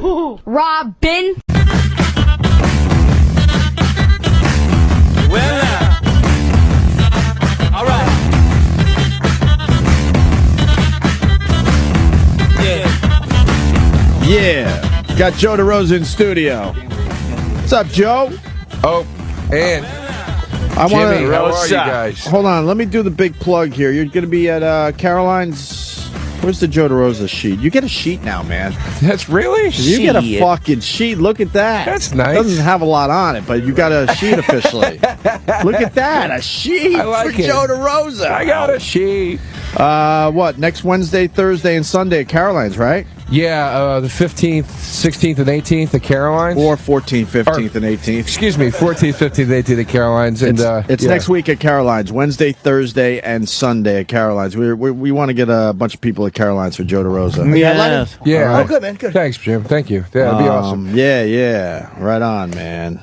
Robin. Well, all right. Yeah. Got Joe Derosa in studio. What's up, Joe? Oh, and I want Jimmy, to. how are you guys? Hold on. Let me do the big plug here. You're going to be at Caroline's. Where's the Joe Derosa sheet? You get a sheet now, man. That's really? You get a fucking sheet. Look at that. That's nice. Doesn't have a lot on it, but you got a sheet officially. Look at that. A sheet I like for it. Joe Derosa. I got a sheet. What? Next Wednesday, Thursday, and Sunday at Caroline's, right? Yeah, the 15th, 16th, and 18th at Caroline's. Or 14th, 15th, and 18th. Excuse me, 14th, 15th, 18th at Caroline's. And, it's yeah. next week at Caroline's. Wednesday, Thursday, and Sunday at Caroline's. We want to get a bunch of people at Caroline's for Joe Derosa. Yes. Yeah. Oh, good, man. Good. Thanks, Jim. Thank you. Yeah, that'd be awesome. Yeah. Right on, man.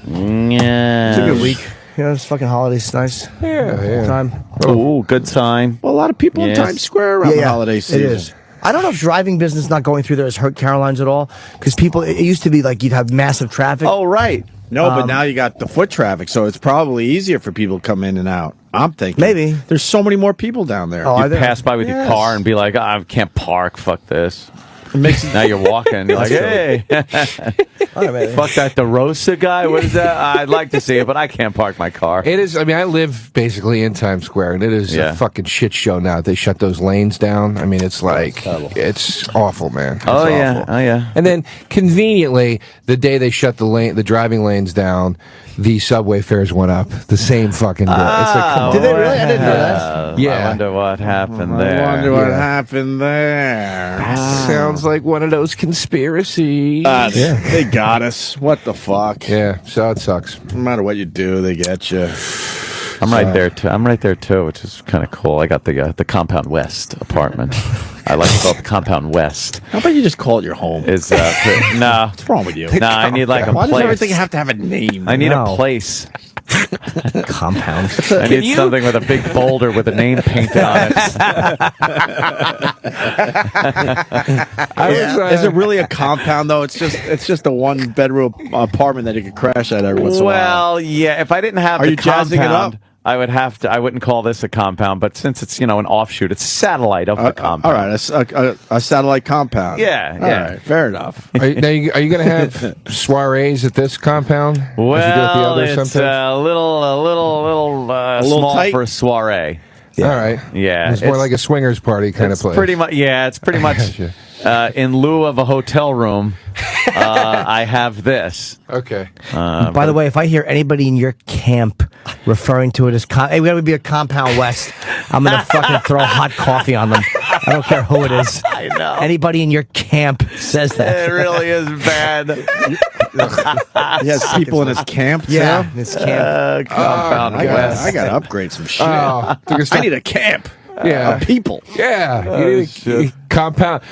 Yeah. It's a good week. You know, it's fucking holidays. Nice. Yeah. Time. Ooh, good time. Well, a lot of people in Times Square around the holiday season. It is. I don't know if driving business not going through there has hurt Caroline's at all, because people, it used to be like you'd have massive traffic. Oh, right. No, but now you got the foot traffic, so it's probably easier for people to come in and out. I'm thinking. Maybe. There's so many more people down there. Oh, You pass by with your car and be like, I can't park. Fuck this. Now you're walking. You're like, hey. Fuck that DeRosa guy. What is that? I'd like to see it, but I can't park my car. It is. I mean, I live basically in Times Square, and it is a fucking shit show now. They shut those lanes down. I mean, it's like it's awful, man. It's awful. Oh yeah. And then conveniently, the day they shut the driving lanes down, the subway fares went up the same fucking day. It's like, come on. Did they really? I didn't know that. Yeah. I wonder what happened there. I wonder what happened there. Sounds like one of those conspiracies. They got us. What the fuck? Yeah, so it sucks. No matter what you do, they get you. I'm right there too, which is kind of cool. I got the Compound West apartment. I like to call it the Compound West. How about you just call it your home? Is no. What's wrong with you? No, I need like a Why place. does everything have to have a name? I need a place. Compound. I need something with a big boulder with a name painted on it. Is it really a compound though? It's just a one bedroom apartment that you could crash at every once in a while. Well, yeah. If I didn't have Are the you jazzing it compound, up? I would have to. I wouldn't call this a compound, but since it's an offshoot, it's a satellite of the compound. All right, a satellite compound. Yeah. All right, fair enough. Are you going to have soirees at this compound? Well, as you do at the others it's sometimes? a little small tight? for a soiree. All right. Yeah, It's more like a swingers party kind of place. Pretty much. Yeah, it's pretty much. In lieu of a hotel room, I have this. Okay. By the way, if I hear anybody in your camp referring to it as, hey, we got to be a Compound West, I'm going to fucking throw hot coffee on them. I don't care who it is. I know. Anybody in your camp says that. It really is bad. He has people in his camp. Yeah, too? this camp. Compound West. I got to upgrade some shit. Oh, I need a camp. Yeah. People. Yeah. You need a compound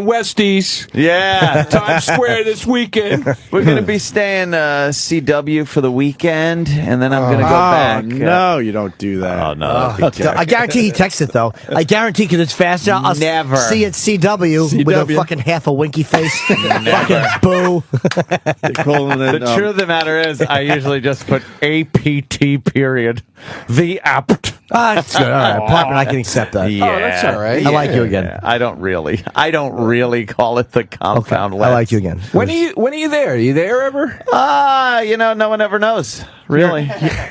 Westies. Yeah. Times Square this weekend. We're going to be staying CW for the weekend, and then I'm going to go back. No, you don't do that. Oh, no. I guarantee he texts it, though. I guarantee, because it's faster. I'll Never. see it CW with a fucking half a winky face. Fucking boo. The truth of the matter is, I usually just put APT period. The apt. That's good. All right. Apartment, I can accept that. Yeah. Oh, that's all right. I like you again. Yeah. I don't really call it the Compound West. I like you again. When are you there? Are you there ever? No one ever knows. Really.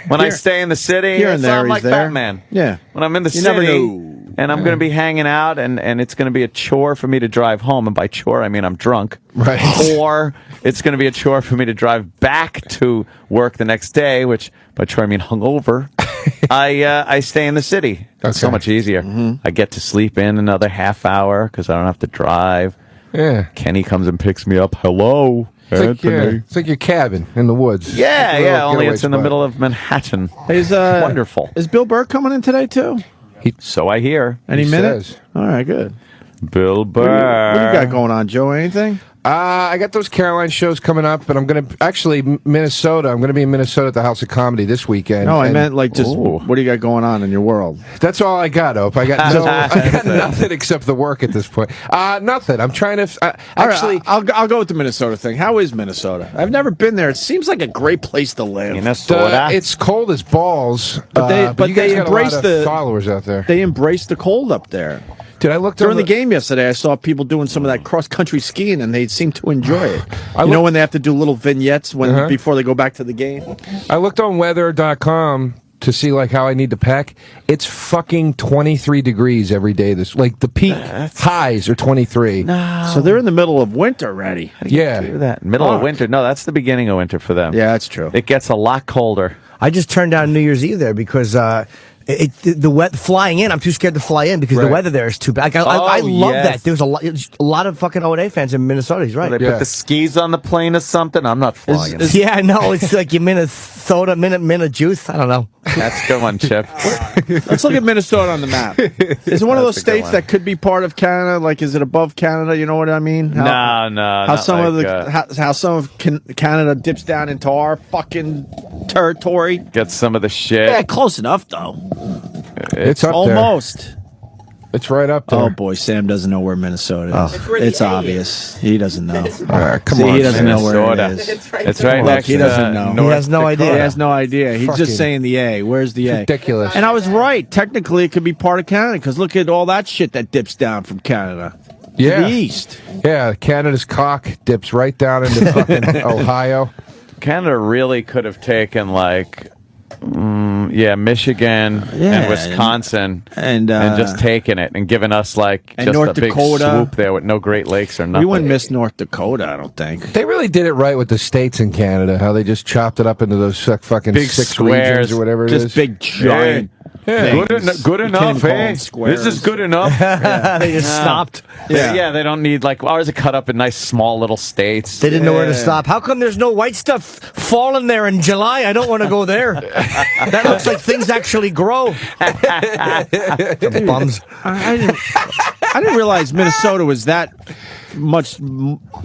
When I stay in the city, here and there, I'm like he's there. Batman. Yeah. When I'm in the You city, never know. and I'm going to be hanging out, and it's going to be a chore for me to drive home. And by chore, I mean I'm drunk. Right. Or it's going to be a chore for me to drive back to work the next day, which by chore I mean hungover. I stay in the city. It's so Okay. much easier. I get to sleep in another half hour because I don't have to drive. Yeah. Kenny comes and picks me up. Hello, Anthony. It's like your cabin in the woods. Yeah, Like a little only getaway it's in the spot. middle of Manhattan. Is Wonderful. Is Bill Burr coming in today too? So I hear. Any He minute? says. All right, good. Bill What do you Burr. got going on, Joe? Anything? I got those Caroline shows coming up, but I'm going to actually Minnesota. I'm going to be in Minnesota at the House of Comedy this weekend. No, I meant like just what do you got going on in your world? That's all I got, Ope. I got nothing except the work at this point. Nothing. I'm trying to actually. Right, I'll go with the Minnesota thing. How is Minnesota? I've never been there. It seems like a great place to live. Minnesota. It's cold as balls, but you guys they got embrace a lot the of followers out there. They embrace the cold up there. Dude, I looked during the game yesterday. I saw people doing some of that cross country skiing, and they seem to enjoy it. When they have to do little vignettes before they go back to the game. I looked on weather.com to see like how I need to pack. It's fucking 23 degrees every day. The peak highs are 23. No. So they're in the middle of winter already. Middle of winter. No, that's the beginning of winter for them. Yeah, that's true. It gets a lot colder. I just turned down New Year's Eve there because the flying in. I'm too scared to fly in because the weather there is too bad. I love that. There's a lot of fucking O&A fans in Minnesota. He's right. They put the skis on the plane or something. I'm not flying. Yeah, no, it's like you Minnesota, minute juice. I don't know. That's a good one, Chip. Let's look at Minnesota on the map. Is it one of those states that could be part of Canada? Like, is it above Canada? You know what I mean? No. How some of Canada dips down into our fucking territory. Get some of the shit. Yeah, close enough though. It's up almost. There. It's right up there. Oh boy, Sam doesn't know where Minnesota is. It's obvious. He doesn't know. Come on, he doesn't know where it is. It's right next. He doesn't know. He has no idea. He has no idea. He's just saying the A. Where's the A? Ridiculous. And I was right. Technically, it could be part of Canada because look at all that shit that dips down from Canada to the east. Yeah, Canada's cock dips right down into fucking Ohio. Canada really could have taken Michigan and Wisconsin and just taken it and given us just North a big Dakota. swoop there with no Great Lakes or nothing. We wouldn't miss North Dakota, I don't think. They really did it right with the states in Canada, how they just chopped it up into those fucking big 6 squares regions or whatever it is. Just big, giant good enough, eh? This is good enough. They just stopped. Yeah, they don't need ours are cut up in nice small little states. They didn't know where to stop. How come there's no white stuff falling there in July? I don't want to go there. That looks like things actually grow. Bums. I didn't realize Minnesota was that much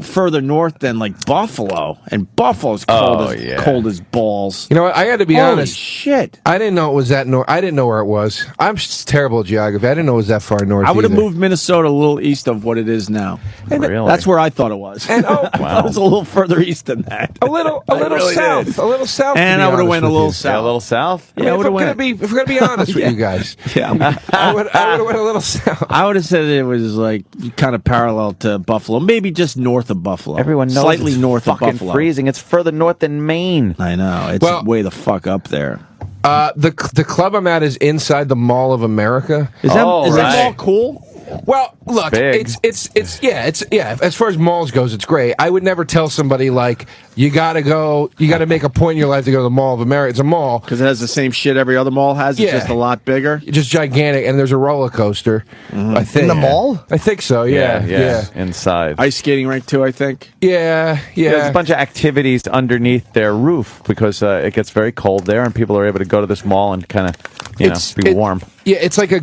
further north than Buffalo, and Buffalo's cold as balls. You know what? I got to be honest. Shit! I didn't know it was that north. I didn't know where it was. I'm just terrible at geography. I didn't know it was that far north. I would have moved Minnesota a little east of what it is now. Really? That's where I thought it was. And I thought it was a little further east than that. A little really south. did. A little south. And I would have went a little south. Yeah, a little south. I mean, if we're gonna be honest with you guys, I would have went a little south. I would have said it was kind of parallel to Buffalo, maybe just north of Buffalo. Everyone knows slightly it's north of fucking Buffalo. Freezing. It's further north than Maine. I know. It's way the fuck up there. The club I'm at is inside the Mall of America. Is that mall cool? Well, look, it's as far as malls goes, it's great. I would never tell somebody you got to make a point in your life to go to the Mall of America. It's a mall because it has the same shit every other mall has. It's just a lot bigger, just gigantic, and there's a roller coaster. I think in the mall. I think so. Yeah. Inside ice skating rink too. I think. Yeah. There's a bunch of activities underneath their roof because it gets very cold there, and people are able to go to this mall and kind of be warm. Yeah, it's like a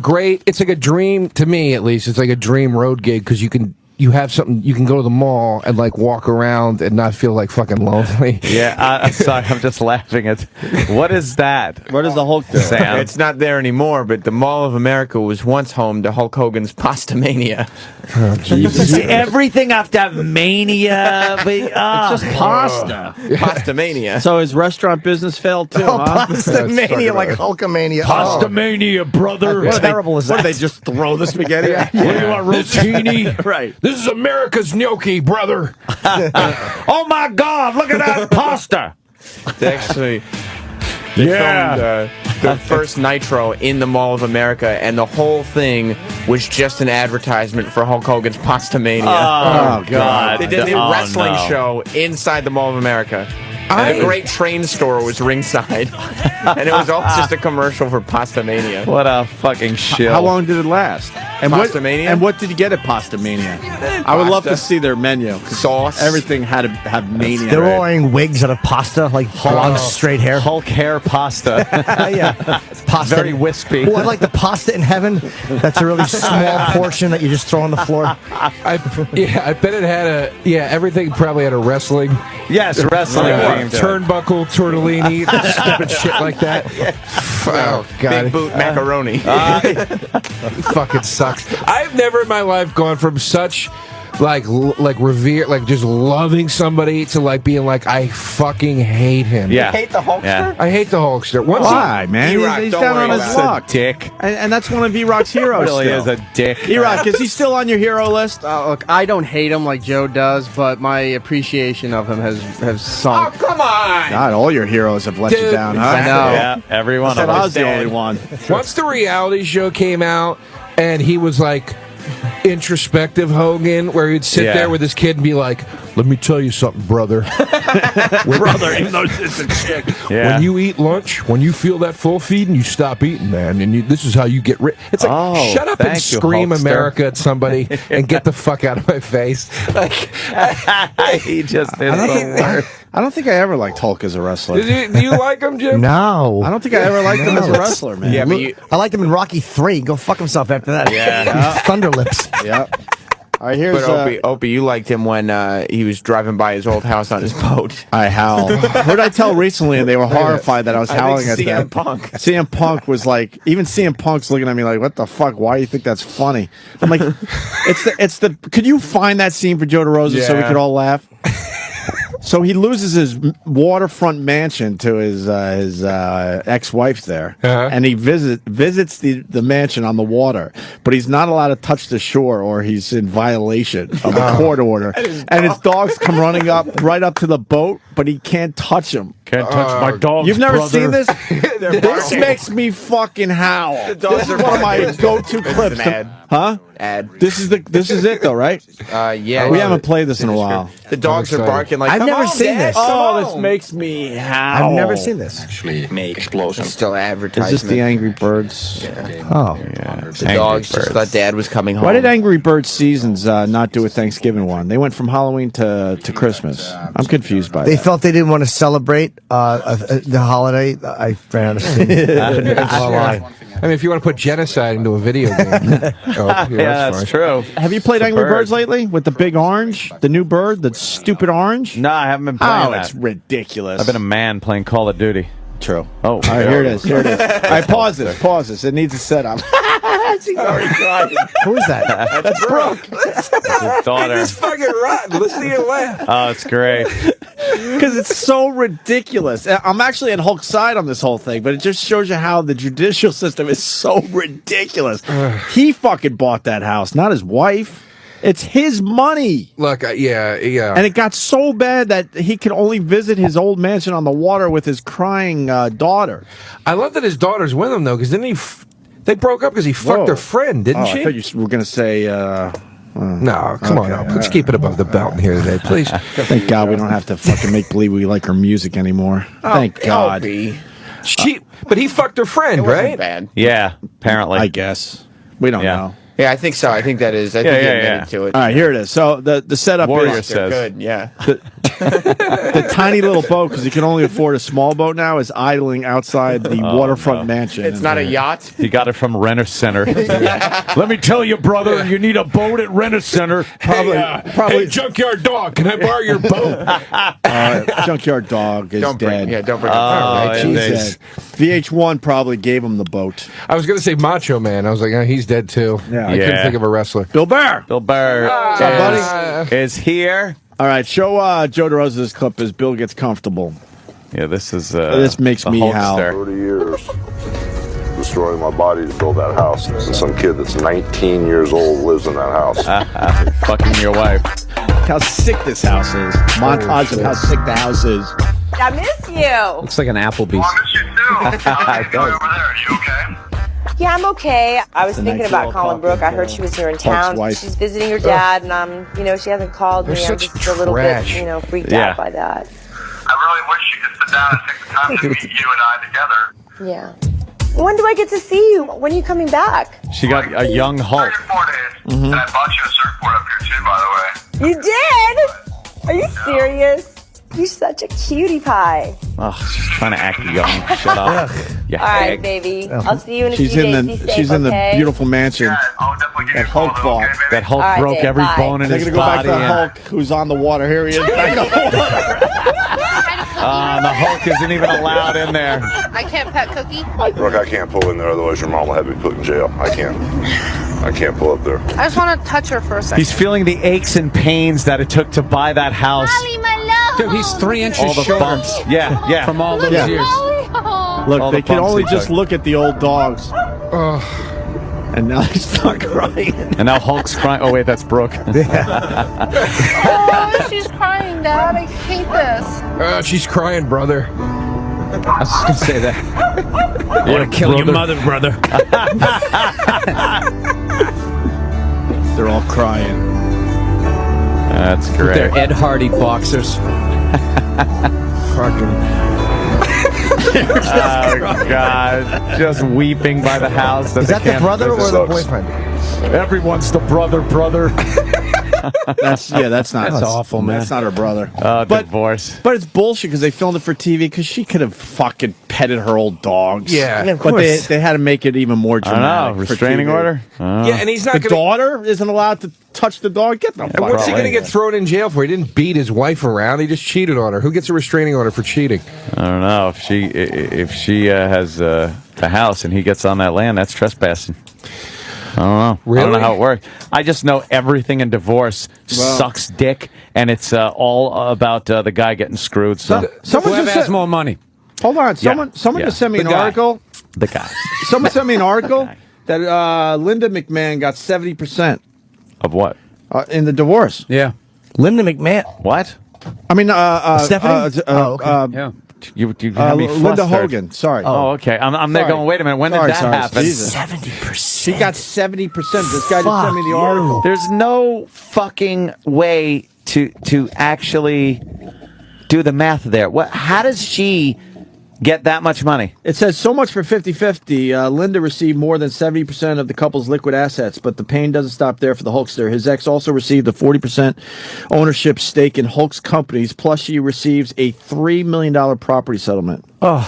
dream to me at least. It's like a dream road gig because you have something, you can go to the mall and walk around and not feel fucking lonely. Yeah, I'm sorry, I'm just laughing at what is that? What is the Hulk do? Sam? It's not there anymore, but the Mall of America was once home to Hulk Hogan's Pastamania. Oh, Jesus. Everything after mania, it's just pasta. Pastamania. So his restaurant business failed too, huh? Pastamania, like Hulkamania. Pastamania, brother. What terrible is that? What, do they just throw the spaghetti at you? What do you want, rotini? Right. This is America's gnocchi, brother. Oh my God! Look at that pasta. Actually, they filmed the first Nitro in the Mall of America, and the whole thing was just an advertisement for Hulk Hogan's Pastamania. Oh God! They did a wrestling show inside the Mall of America. And a great train store was ringside. And it was all just a commercial for Pastamania. What a fucking shill. How long did it last? And Pastamania? What did you get at Pastamania? I would love to see their menu. Sauce. Everything had to have mania. They're all wearing wigs out of pasta, like long straight hair. Hulk hair pasta. Yeah, pasta. Very wispy. Well, I like the pasta in heaven. That's a really small portion that you just throw on the floor. I bet it had everything probably had a wrestling. Yes, wrestling. Turnbuckle, tortellini, stupid shit like that. Oh, God. Big boot macaroni. Fucking sucks. I've never in my life gone from such like revere, like just loving somebody to like being like, I fucking hate him. Yeah. Hate the Hulkster? Yeah. I hate the Hulkster. Why, man? He's don't down worry on his about luck. Dick. And that's one of E-Rock's heroes. Really still. is a dick. E-Rock, is he still on your hero list? Look, I don't hate him like Joe does, but my appreciation of him has sunk. Oh, come on! God, all your heroes have let you Dude, down, huh? I know. Yeah, every one I of said I us. was the only one. Once the reality show came out and he was like introspective Hogan, where he'd sit there with his kid and be like, let me tell you something, brother. Brother, even though it's a chick. Yeah. When you eat lunch, when you feel that full feeding, you stop eating, man. And this is how you get rid. It's like, Oh, shut up and thank you, scream Hulkster. America at somebody and get the fuck out of my face. Like, He just is the worst. I don't think I ever liked Hulk as a wrestler. do you like him, Jim? No. I don't think I ever liked him as a wrestler, man. Yeah, but you, I liked him in Rocky 3. Go fuck himself after that. Yeah. Thunder Lips. Yeah. All right, here's but Opie, you liked him when he was driving by his old house on his boat. I howl. Who did I tell recently? And they were horrified that I was howling at CM them. Punk. CM Punk was like, even CM Punk's looking at me like, what the fuck? Why do you think that's funny? I'm like, it's the. Could you find that scene for Joe Derosa so we Yeah. could all laugh? So he loses his waterfront mansion to his ex-wife there, and he visits the mansion on the water, but he's not allowed to touch the shore or he's in violation of a court order. And his dogs come running right up to the boat, but he can't touch them. Can't touch my dog. You've never seen this? This makes me fucking howl. This is one of my go-to clips. An ad. Huh? Ad. This is it though, right? Yeah. We haven't played this in a while. The dogs are barking like, I've "Come never on, seen Dad, this. come Oh, on." this makes me howl. I've never seen this. It's still advertisement. Is this the Angry Birds? Oh. The dogs just thought Dad was coming home. Why did Angry Birds Seasons not do a Thanksgiving one? They went from Halloween to Christmas. I'm confused by They that. felt they didn't want to celebrate the holiday. I ran out of steam. I mean, if you want to put genocide into a video game, That's true. Have you played It's a Angry bird. Birds lately with the big orange, the new bird, the stupid orange? No, I haven't been playing Oh, that. it's ridiculous. I've been a man playing Call of Duty. True. Oh, All right, here it is. Here it is. All right, pause this. It needs a setup. She's already crying. Who is that? That's Brooke. His daughter. It's fucking rotten. Listen to you laugh. Oh, it's great. Because it's so ridiculous. I'm actually on Hulk's side on this whole thing, but it just shows you how the judicial system is so ridiculous. He fucking bought that house, not his wife. It's his money. Look, yeah. And it got so bad that he could only visit his old mansion on the water with his crying daughter. I love that his daughter's with him, though, because didn't they broke up because he fucked her friend, didn't she? I thought you were going to say... No, come on now. Let's keep it above the belt in here today, please. Thank God we don't have to fucking make believe we like her music anymore. Thank God. But he fucked her friend, right? Bad. Yeah, apparently. I guess. We don't know. Yeah, I think so. I think that is. I think he admitted to it. All right, here it is. So the setup Warrior is says. Good, yeah. the tiny little boat, because he can only afford a small boat now, is idling outside the waterfront mansion. It's not a yacht. He got it from Rent a Center. Let me tell you, brother, you need a boat at Rent a Center. Probably. Hey, junkyard dog, can I borrow your boat? Junkyard Dog is dead. Don't bring it Oh, up. yeah. He's dead. VH1 probably gave him the boat. I was going to say Macho Man. I was like, he's dead too. Yeah. I couldn't Yeah. think of a wrestler. Bill Burr. Bill Burr What's up, buddy? is here. All right, show Joe Derosa this clip as Bill gets comfortable. Yeah, this is. This makes the me Hulkster. howl. 30 years destroying my body to build that house. And some kid that's 19 years old lives in that house. Fucking your wife. How sick this house is. Montage of how sick the house is. I miss you. Looks like an Applebee's. I miss you too. Over there, are you okay? Yeah, I'm okay. I was The thinking nice about little calling puppy, Brooke. I heard she was here in Hulk's town. wife. She's visiting her dad, and she hasn't called me. They're I'm such just a little bit, trash. freaked Yeah. out by that. I really wish to sit down and take the time to meet you and I together. Yeah. When do I get to see you? When are you coming back? She got a young Hulk. 3 or 4 days. And I bought you a surfboard up here too, by the way. You did? Are you serious? You're such a cutie pie. Oh, she's trying to act young. Shut up. You All right, hag. baby. I'll see you in a She's few in days. the Be safe, she's in the okay? beautiful mansion Yeah, I'll definitely give you that a call. Hulk bought. Okay, baby? That Hulk All right, broke Dave, every bye. bone in They're his gonna go back body. to the and- Hulk who's on the water. Here he is. Back on the water. The Hulk isn't even allowed in there. I can't pet Cookie. Look, I can't pull in there, otherwise your mom will have me put in jail. I can't pull up there. I just want to touch her for a second. He's feeling the aches and pains that it took to buy that house. Molly, my love. Dude, he's 3 inches All the shorter bumps. Yeah. from all those Yeah. years. Look, All they the can bumps only he just took. look at the old dogs. And now they start crying. And now Hulk's crying. Oh, wait, that's Brooke. Oh, she's crying, Dad. I hate this. She's crying, brother. I was just going to say that. I want to Kill your mother, brother. They're all crying. That's They're great. Ed Hardy boxers. Oh, God. Just weeping by the house. Is that the brother or the Sucks. boyfriend? Everyone's the brother. That's not awful, man. That's not her brother. Divorce. But it's bullshit because they filmed it for TV because she could have fucking petted her old dogs. Yeah. Yeah, of But course. they had to make it even more I don't dramatic. know. for Restraining TV. order? Yeah, and he's not The going to. daughter isn't allowed to touch the dog. Get the fuck What's he out. going to get thrown in jail for? He didn't beat his wife around. He just cheated on her. Who gets a restraining order for cheating? I don't know. If she has the house and he gets on that land, that's trespassing. I don't know. Really? I don't know how it works. I just know everything in divorce sucks dick, and it's all about the guy getting screwed. So Someone Whoever just has said, more money. hold on. Someone Yeah. just sent me The an guy. article. the guy Someone sent me an article that Linda McMahon got 70% of what? in the divorce. Yeah. Linda McMahon. What? I mean, Stephanie? Oh, okay. Yeah. You have me Linda flustered. Hogan. Sorry. Oh, okay. I'm there Sorry. going, wait a minute. When Sorry, did that sorry, happen? Jesus. 70%. She got 70%. This guy just sent me the article. There's no fucking way to actually do the math there. What? How does she get that much money? It says so much for 50-50. Linda received more than 70% of the couple's liquid assets, but the pain doesn't stop there for the Hulkster. His ex also received a 40% ownership stake in Hulk's companies, plus she receives a $3 million property settlement. Oh,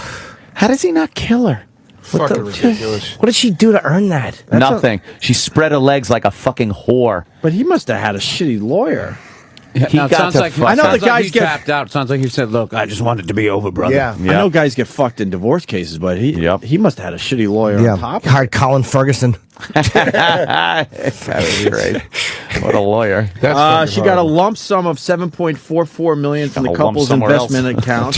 How does he not kill her? Fucking ridiculous. what did she do to earn that? Nothing. She spread her legs like a fucking whore. But he must have had a shitty lawyer. Yeah, He now, it got sounds to like fuck I know sounds the like guys he get- tapped out. Sounds like he said, "Look, I just wanted to be over, brother." Yeah. I know guys get fucked in divorce cases, but he must have had a shitty lawyer Yeah. on top. Hired Colin Ferguson. That's great. What a lawyer. That's fucking She got a horrible. lump sum of $7.44 million from the Got a lump couple's somewhere investment account.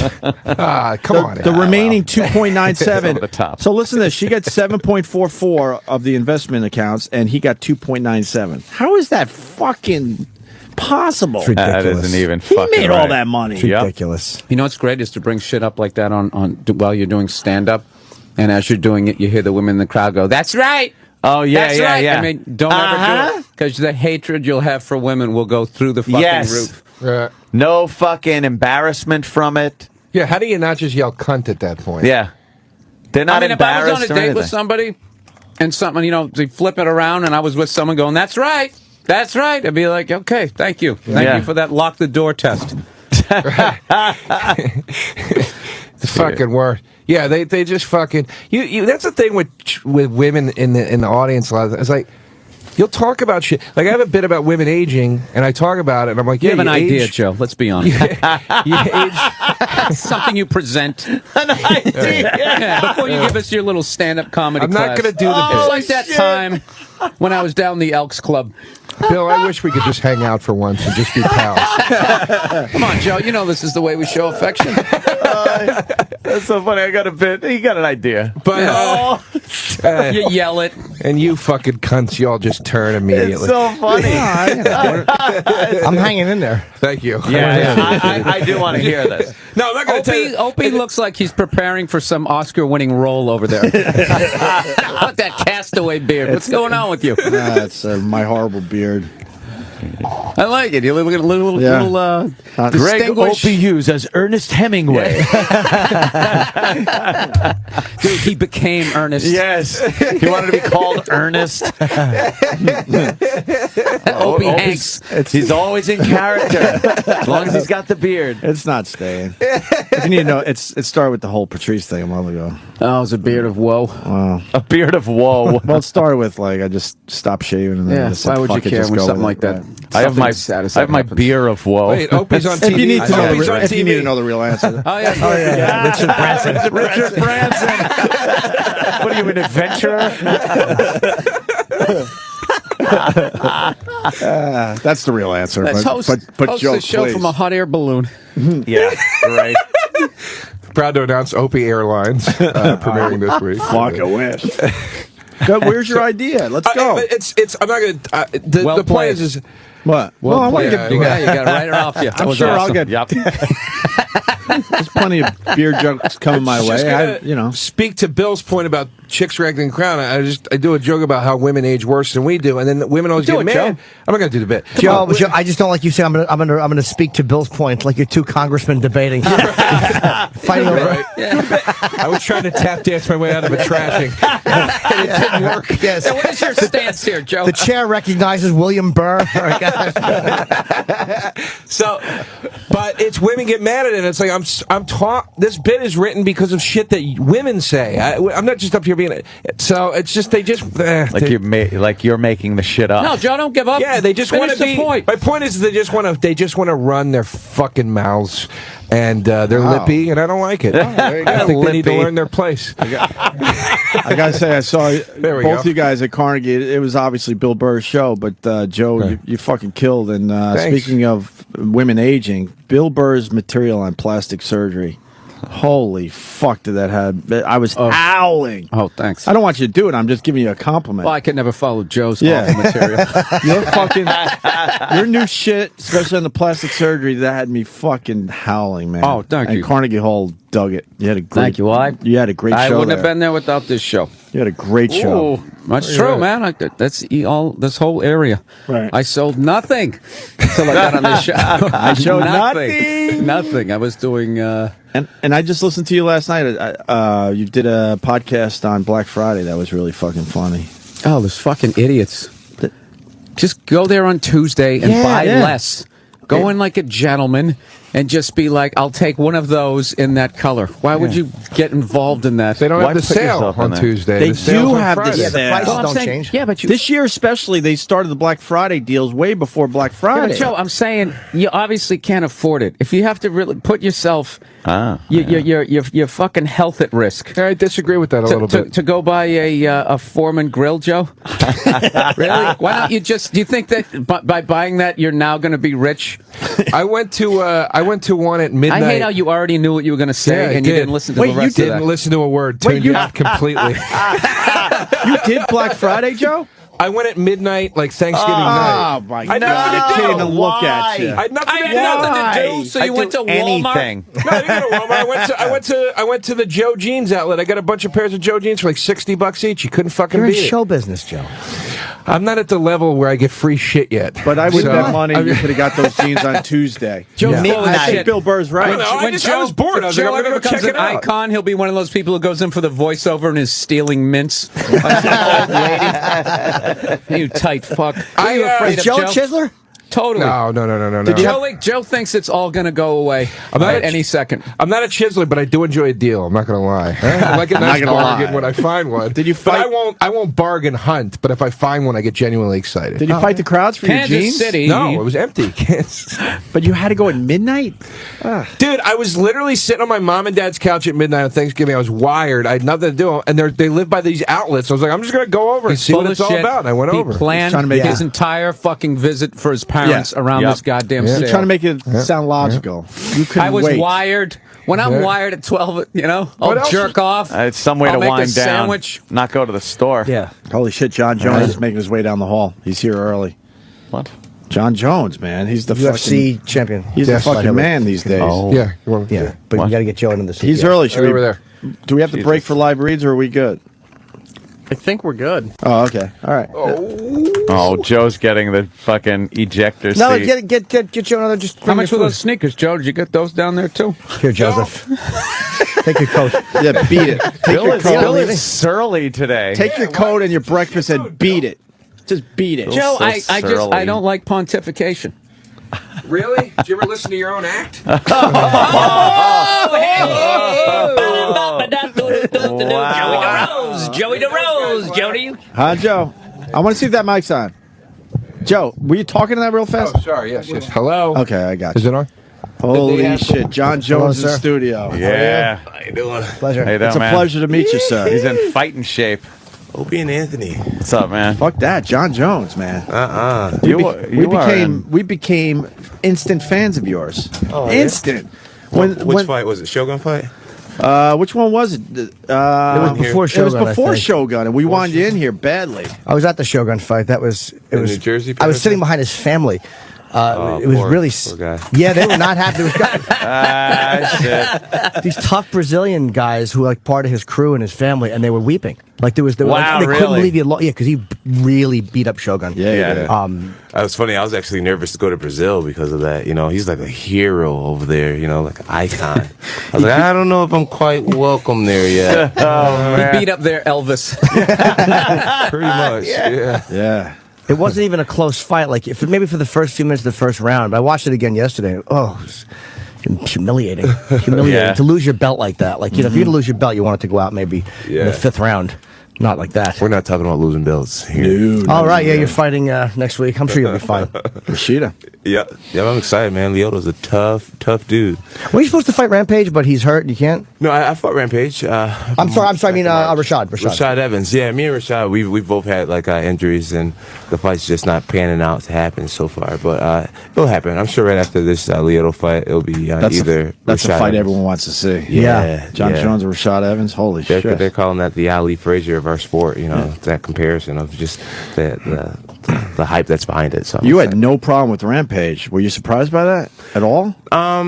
Come on. The remaining 2.97. Over the top. So listen to this. She got 7.44 of the investment accounts, and he got 2.97. How is that fucking possible? That Ridiculous. isn't even He fucking made all right. that money. Yep. Ridiculous. You know what's great is to bring shit up like that on while you're doing stand up, and as you're doing it, you hear the women in the crowd go, "That's right." Oh, yeah, That's yeah, right. yeah. I mean, don't ever do it because the hatred you'll have for women will go through the fucking Yes. roof. No fucking embarrassment from it. Yeah, how do you not just yell cunt at that point? Yeah. They're not I mean, if I was embarrassed on a or date with anything. somebody and something, they flip it around, and I was with someone going, "That's right. That's right." I'd be like, "Okay, thank you. Thank Yeah. you for that lock the door test." The fucking word. Yeah, they just fucking you. That's the thing with women in the audience. A lot of it's like you'll talk about shit. Like I have a bit about women aging, and I talk about it, and I'm like, You yeah, have an idea, age, Joe. Let's be honest. you age. Something you present. An idea. Yeah, before you give us your little stand-up comedy I'm not class. gonna do the It's bit. like that time when I was down the Elks Club. Bill, I wish we could just hang out for once and just be pals. Come on, Joe. You know this is the way we show affection. That's so funny. I got a bit. He got an idea. But You yell it. and you fucking cunts, y'all just turn It's immediately. so funny. I'm hanging in there. Thank you. Yeah, I do want to hear this. No, I'm not going to tell you. Opie looks like he's preparing for some Oscar-winning role over there. What that castaway beard? What's going on with you? That's my horrible beard. I like it. You look at a little Greg distinguished. Opie Hughes as Ernest Hemingway. Dude, he became Ernest. Yes. He wanted to be called Ernest. Opie Hanks. He's always in character. As long as he's got the beard. It's not staying. If you need to know, it started with the whole Patrice thing a month ago. Oh, it was a beard of woe. Wow. A beard of woe. Well, it started with like I just stopped shaving. And then I just why said, would you "Fuck it, care just when go something with like it." that? I have my beer of woe. Wait, Opie's on TV. If you need to know Opie's on if you TV. need to know the real answer. Oh yeah. Richard Branson. Richard Branson. What are you, an adventurer? That's the real answer. Let's but host Joe, the show please. from a hot air balloon. Yeah, right. Proud to announce Opie Airlines premiering this week. Fuck, I wish. Go, where's your idea? Let's go. It's. I'm not gonna. The point played. is What? Well, I'm gonna played. get, You got to write it off. Yeah, I'm sure I'll get. Yep. There's plenty of beer jokes coming my just way. gonna speak to Bill's point about chicks ragging the crown. I do a joke about how women age worse than we do, and then women always get mad. I'm not gonna do the bit. Joe, I just don't like you say. I'm gonna speak to Bill's point, like you're two congressmen debating, fighting over. Right. I was trying to tap dance my way out of a trashing, and it didn't work. Yes. So what is your stance here, Joe? The chair recognizes William Burr. So, but it's women get mad at it. And it's like this bit is written because of shit that women say. I'm not just up here being. So it's just like you're making the shit up. No, Joe, don't give up. Yeah, they just want to be. Point. My point is, they just want to run their fucking mouths, and they're lippy, and I don't like it. I think they need to learn their place. I gotta say, I saw both you guys at Carnegie. It was obviously Bill Burr's show, but Joe, you fucking killed. And speaking of women aging, Bill Burr's material on plastic surgery. Holy fuck, did that have? I was howling. Oh, thanks. I don't want you to do it. I'm just giving you a compliment. Well, I could never follow Joe's awful material. Your new shit, especially on the plastic surgery, that had me fucking howling, man. Oh, thank you. And Carnegie Hall dug it. You had a great. Thank you. Well, you had a great show. I wouldn't there. have been there without this show. You had a great show. That's true, man. That's all. This whole area. Right. I sold nothing until I got on this show. I showed nothing. Nothing. I was doing. And I just listened to you last night. You did a podcast on Black Friday. That was really fucking funny. Oh, those fucking idiots. Just go there on Tuesday and buy less. Go in like a gentleman and just be like, I'll take one of those in that color. Why would you get involved in that? They don't have the sale on Tuesday. They do have the Yeah, sale. the prices don't change. Yeah, but This year especially, they started the Black Friday deals way before Black Yeah, Friday. but Joe, I'm saying you obviously can't afford it. If you have to really put yourself, your fucking health at risk. I disagree with that a little bit. To go buy a Foreman grill, Joe? Really? Why don't you just? Do you think that by buying that you're now going to be rich? I went to one at midnight. I hate how you already knew what you were going to say and you didn't listen to the rest of that. You didn't listen to a word. Tuned you out completely. You did Black Friday, Joe? I went at midnight, like Thanksgiving night. Oh my God! I nothing to can't do. even look at you. I had nothing to do. Nothing to do. So you went to Walmart? Anything. No, I didn't go to Walmart. I went to the Joe Jeans outlet. I got a bunch of pairs of Joe Jeans for like $60 each. You couldn't fucking You're in beat it. show business, Joe. I'm not at the level where I get free shit yet. But I would bet money you could have got those jeans on Tuesday. Joe's full of I think shit. Bill Burr's right. I was bored. I was like, Joe I'm ever going to go becomes check an it out. icon, he'll be one of those people who goes in for the voiceover and is stealing mints. Like some old lady. You tight fuck. Are you afraid Is of Joe Joe? Chisler? Totally. No. Joe thinks it's all going to go away at any second. I'm not a chiseler, but I do enjoy a deal. I'm not going to lie. I like a nice bargain when I find one. Did you fight? But I won't bargain hunt. But if I find one, I get genuinely excited. Did you fight the crowds for Kansas your jeans? City. No, it was empty. But you had to go at midnight? Dude, I was literally sitting on my mom and dad's couch at midnight on Thanksgiving. I was wired. I had nothing to do. And they live by these outlets. I was like, I'm just going to go over and see what it's all about. And I went over. He planned his entire fucking visit for his parents around this goddamn sale. You're trying to make it sound logical. You couldn't I was wait. wired. When I'm wired at 12, I'll jerk off. It's some way I'll to make a wind down. sandwich. Not go to the store. Yeah. Holy shit, John Jones is making his way down the hall. He's here early. What? John Jones, man. He's the UFC champion. He's the fucking man these days. Oh. Yeah. Yeah, but you got to get Joe into the He's early. Should Over there. do we have to break for live reads or are we good? I think we're good. Oh, okay. All right. Oh, Joe's getting the fucking ejector seat. No, get you another. Just How much were those sneakers, Joe? Did you get those down there too? Here, Joseph. Take your coat. Yeah, beat it. Take your coat. Bill is surly today. Take your coat and your breakfast and beat it. Just beat it. Joe, so I don't like pontification. Really? Did you ever listen to your own act? Joey DeRose, Jody. Hi, Joe. I want to see if that mic's on. Joe, were you talking to that real fast? Oh, sorry. Yes. Hello. Okay, I got you. Is it on? Holy shit. John Jones in sir. studio. Yeah. How you doing? Pleasure. How you doing, It's a man? pleasure to meet you, sir. He's in fighting shape. Opie and Anthony. What's up, man? Fuck that, John Jones, man. We became instant fans of yours. Oh, instant. Which fight was it? Shogun fight? Which one was it? It was before Shogun. It was before I think. Shogun, and we wanted you in here badly. I was at the Shogun fight. It was New Jersey. I was sitting behind his family. It was really. Poor guy. Yeah, they were not happy. Shit. These tough Brazilian guys who were like part of his crew and his family, and they were weeping. Like there was, Wow, they couldn't really? believe you. Yeah, because he really beat up Shogun. Yeah. That was funny. I was actually nervous to go to Brazil because of that. You know, he's like a hero over there. You know, like an icon. I was like, I don't know if I'm quite welcome there yet. He beat up their Elvis. Pretty much. Yeah. It wasn't even a close fight. Like maybe for the first few minutes of the first round. But I watched it again yesterday. Oh, it was humiliating. Yeah. To lose your belt like that. Like, you know, if you're going to lose your belt, you want it to go out maybe in the fifth round. Not like that. We're not talking about losing belts here. All right, you're fighting next week. I'm sure you'll be fine. Rashida. Yeah, I'm excited, man. Lyoto's a tough dude. Were you supposed to fight Rampage, but he's hurt and you can't? No, I fought Rampage. I'm sorry. I mean, Rashad Evans. Yeah, me and Rashad, we've both had like injuries, and the fight's just not panning out to happen so far. But it'll happen. I'm sure right after this Lyoto fight, it'll be That's either. That's Rashad a fight Evans. everyone wants to see. Yeah, John Jones or Rashad Evans. Holy shit. They're calling that the Ali Frazier of our sport. You know, that comparison of just the hype that's behind it. So You had no problem with Rampage. Were you surprised by that at all? I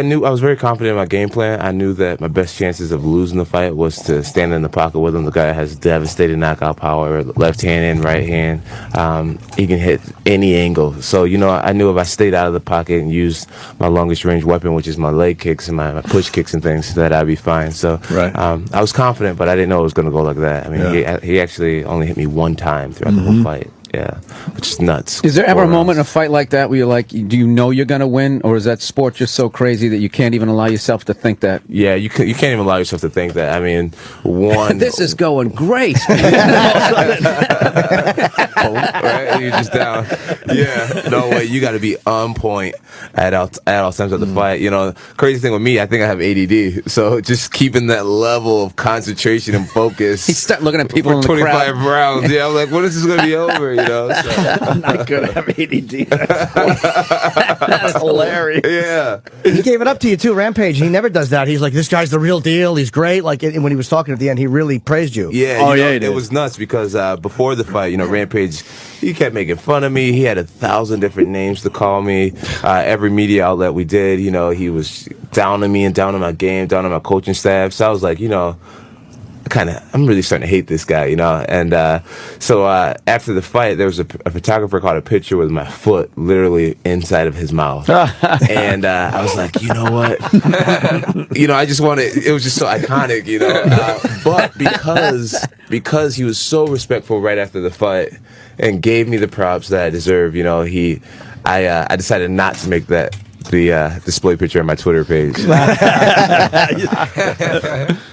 knew I was very confident in my game plan. I knew that my best chances of losing the fight was to stand in the pocket with him. The guy has devastating knockout power, left hand and right hand. He can hit any angle. So, I knew if I stayed out of the pocket and used my longest range weapon, which is my leg kicks and my push kicks and things, that I'd be fine. So I was confident, but I didn't know it was going to go like that. I mean, he actually only hit me one time throughout the whole fight. Yeah, which is nuts. Is there ever a moment in a fight like that where you're like, do you know you're going to win, or is that sport just so crazy that you can't even allow yourself to think that? Yeah, you can't even allow yourself to think that. I mean, this is going great. Right? You're just down. Yeah, no way. You got to be on point at all times of the fight. Crazy thing with me, I think I have ADD. So just keeping that level of concentration and focus. You start looking at people for in the 25 crowd. rounds. Yeah, I'm like, when is this going to be over? So. I'm not good at ADD. That's hilarious. Yeah. He gave it up to you too, Rampage. He never does that. He's like, this guy's the real deal. He's great. Like, and when he was talking at the end, he really praised you. Yeah, it was nuts because before the fight, Rampage, he kept making fun of me. He had 1,000 different names to call me. Every media outlet we did, he was down on me and down on my game, down on my coaching staff. So I was like, I'm really starting to hate this guy, And so after the fight, there was a photographer caught a picture with my foot literally inside of his mouth. And I was like, you know what? I just wanted, it was just so iconic, but because he was so respectful right after the fight and gave me the props that I deserve, I decided not to make that the display picture on my Twitter page.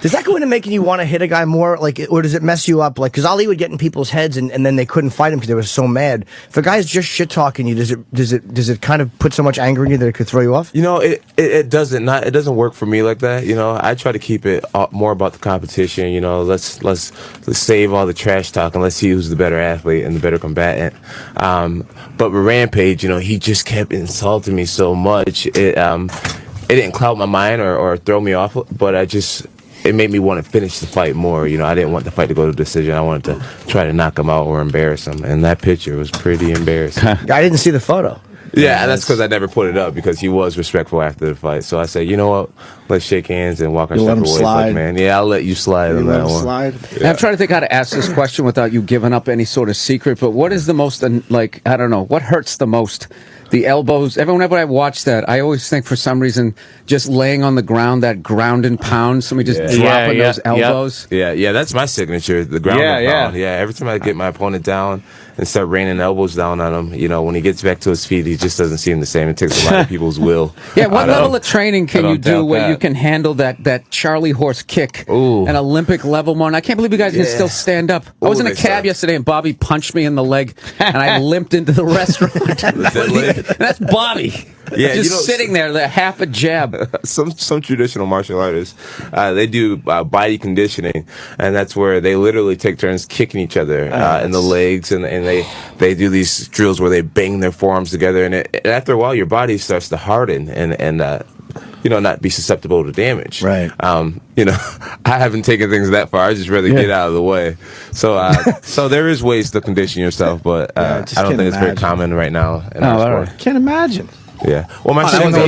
Does that go into making you want to hit a guy more, like, or does it mess you up? Like, because Ali would get in people's heads, and then they couldn't fight him because they were so mad. If a guy's just shit talking you, does it kind of put so much anger in you that it could throw you off? It doesn't. It doesn't work for me like that. I try to keep it more about the competition. Let's save all the trash talk and let's see who's the better athlete and the better combatant. But with Rampage, he just kept insulting me so much. It didn't cloud my mind or throw me off, but it made me want to finish the fight more. I didn't want the fight to go to decision. I wanted to try to knock him out or embarrass him, and that picture was pretty embarrassing. I didn't see the photo. Yeah, and that's because I never put it up because he was respectful after the fight. So I said, you know what? Let's shake hands and walk our separate ways. Like, man, yeah, I'll let you slide on that one. Yeah. I'm trying to think how to ask this question without you giving up any sort of secret. But what is the most, like, I don't know, what hurts the most? The elbows. Whenever I watch that, I always think for some reason just laying on the ground, that ground and pound, somebody just dropping those elbows. Yeah, that's my signature, the ground and pound. Yeah, every time I get my opponent down and start raining elbows down on him, when he gets back to his feet, he just doesn't seem the same. It takes a lot of people's will. Yeah, what level of training can you do where you can handle that Charlie horse kick, an Olympic level one? I can't believe you guys can still stand up. I was in a cab yesterday and Bobby punched me in the leg and I limped into the restaurant. That's Bobby. Yeah, just sitting there, half a jab. Some traditional martial artists, they do body conditioning, and that's where they literally take turns kicking each other in the legs, and they do these drills where they bang their forearms together, and after a while, your body starts to harden and not be susceptible to damage. Right. I haven't taken things that far. I just rather get out of the way. So there is ways to condition yourself, but I don't think it's very common right now in our sport. Can't imagine. Yeah. Well, my shins are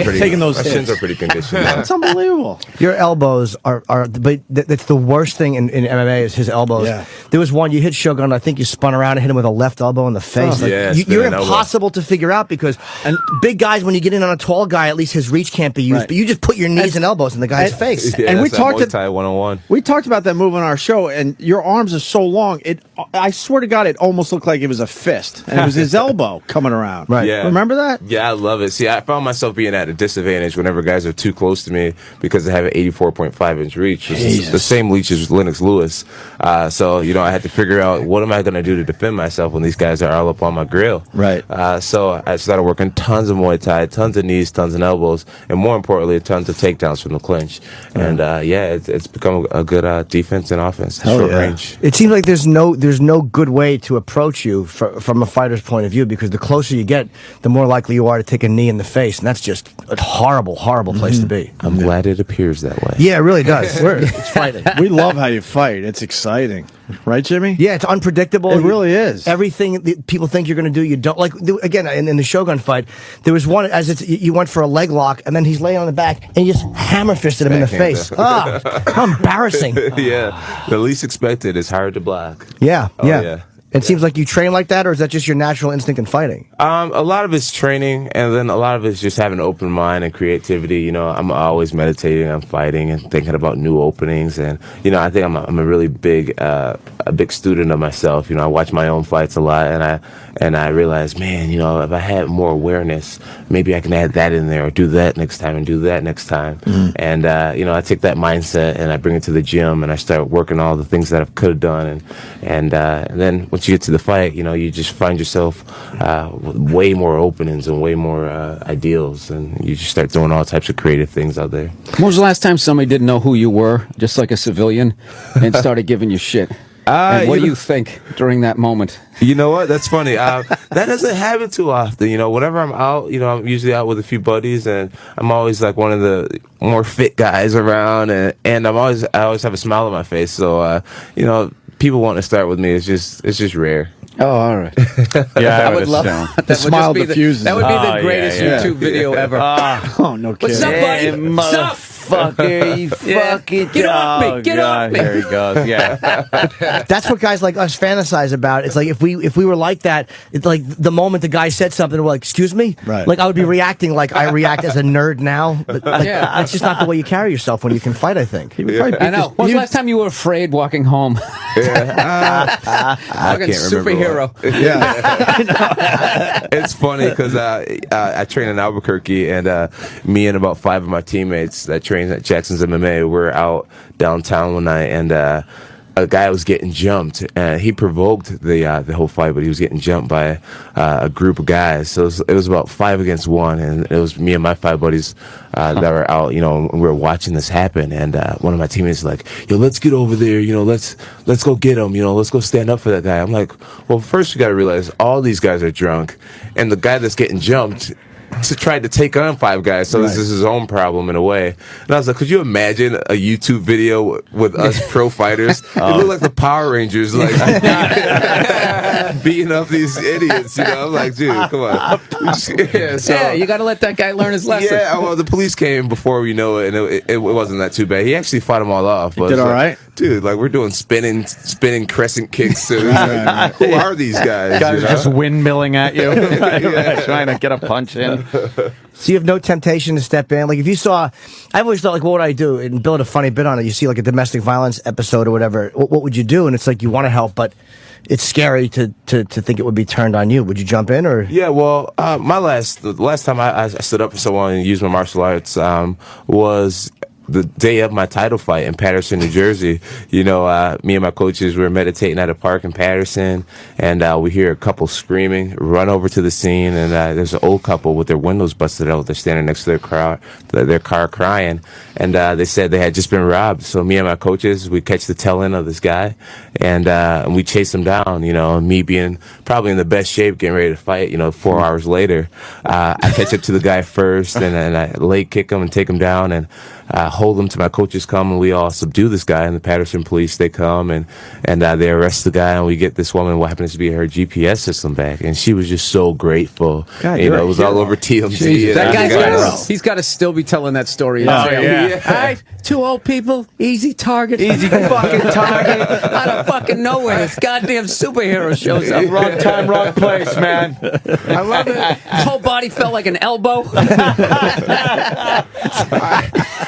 pretty conditioned. It's unbelievable. Your elbows are but that's the worst thing in MMA is his elbows. Yeah. There was one, you hit Shogun, I think you spun around and hit him with a left elbow in the face. You're impossible to figure out because big guys, when you get in on a tall guy, at least his reach can't be used, but you just put your knees and elbows in the guy's face. Yeah, and we talked about 101. We talked about that move on our show, and your arms are so long, I swear to God, it almost looked like it was a fist. And it was his elbow coming around. Right. Yeah. Remember that? Yeah, I love it. See, I found myself being at a disadvantage whenever guys are too close to me because they have an 84.5-inch reach, which is the same reach as Lennox Lewis. So, I had to figure out what am I going to do to defend myself when these guys are all up on my grill. Right. So I started working tons of Muay Thai, tons of knees, tons of elbows, and more importantly, tons of takedowns from the clinch. And it's become a good defense and offense, short range. It seems like there's no good way to approach you from a fighter's point of view because the closer you get, the more likely you are to take a knee in the face, and that's just a horrible place to be. I'm glad it appears that way. Yeah, it really does. It's fighting. We love how you fight. It's exciting. Right, Jimmy? Yeah, it's unpredictable. It really is. Everything that people think you're going to do, you don't. Like, again, in the Shogun fight, there was one, you went for a leg lock, and then he's laying on the back, and you just hammer-fisted him in the face. How embarrassing. Yeah. The least expected is hard to block. Yeah. It seems like you train like that, or is that just your natural instinct in fighting? A lot of it's training, and then a lot of it's just having an open mind and creativity. I'm always meditating on fighting and thinking about new openings, and I think I'm a really big student of myself. I watch my own fights a lot, and I realize, man, if I had more awareness, maybe I can add that in there, or do that next time, and do that next time. And I take that mindset and I bring it to the gym, and I start working all the things that I could have done, and then once you get to the fight, you just find yourself with way more openings and way more ideals, and you just start doing all types of creative things out there. When was the last time somebody didn't know who you were, just like a civilian, and started giving you shit? And what do you think during that moment? You know what? That's funny. That doesn't happen too often. Whenever I'm out, I'm usually out with a few buddies, and I'm always like one of the more fit guys around, and I always have a smile on my face. So, people want to start with me. It's just rare. Oh, all right. Yeah, I would love that. The smile diffuses. That would be the greatest YouTube video ever. Oh, no kidding. What's up, buddy? What's up? Fucker, you fucking get off me! Get off me! There he goes. Yeah, that's what guys like us fantasize about. It's like if we were like that, it's like the moment the guy said something, we're like, "Excuse me," right? Like I would be reacting like I react as a nerd now. But that's just not the way you carry yourself when you can fight. I think. I know. When was the last time you were afraid walking home? I can't superhero. Yeah, it's funny because I train in Albuquerque, and me and about 5 of my teammates that train at Jackson's MMA were out downtown one night, and a guy was getting jumped, and he provoked the whole fight, but he was getting jumped by a group of guys. So it was about 5 against 1, and it was me and my 5 buddies that were out, and we were watching this happen. And one of my teammates was like, "Yo, let's get over there, let's go get him, let's go stand up for that guy." I'm like, well, first you got to realize all these guys are drunk, and the guy that's getting jumped, tried to take on 5 guys, so this is his own problem in a way. And I was like, could you imagine a YouTube video with us pro fighters? It looked like the Power Rangers, like beating up these idiots. You know, I'm like, dude, come on. Yeah, you got to let that guy learn his lesson. Yeah, well, the police came before we know it, and it wasn't that too bad. He actually fought them all off. But did all right? Dude, like, we're doing spinning crescent kicks. To, like, who are these guys? Guys just windmilling at you, trying to get a punch in. So you have no temptation to step in? Like, if you saw, I've always thought, like, what would I do? And build a funny bit on it. You see, like, a domestic violence episode or whatever. What would you do? And it's like, you want to help, but it's scary to think it would be turned on you. Would you jump in, or? Yeah, well, the last time I stood up for someone and used my martial arts was the day of my title fight in Patterson, New Jersey. You know, me and my coaches were meditating at a park in Patterson, and we hear a couple screaming, run over to the scene, and there's an old couple with their windows busted out. They're standing next to their car crying, and they said they had just been robbed. So me and my coaches, we catch the tail end of this guy, and we chase him down, you know, me being probably in the best shape, getting ready to fight, you know, 4 hours later. I catch up to the guy first, and I leg kick him and take him down, and hold him till my coaches come, and we all subdue this guy. And the Patterson police, they come and they arrest the guy, and we get this woman what happens to be her GPS system back, and she was just so grateful. God, you know, it was all over TMZ. That guy's he's got to still be telling that story. Oh, yeah. All right, 2 old people, easy target, easy fucking target. Out of fucking nowhere, this goddamn superhero shows up. Wrong time, wrong place, man. I love it. His whole body felt like an elbow.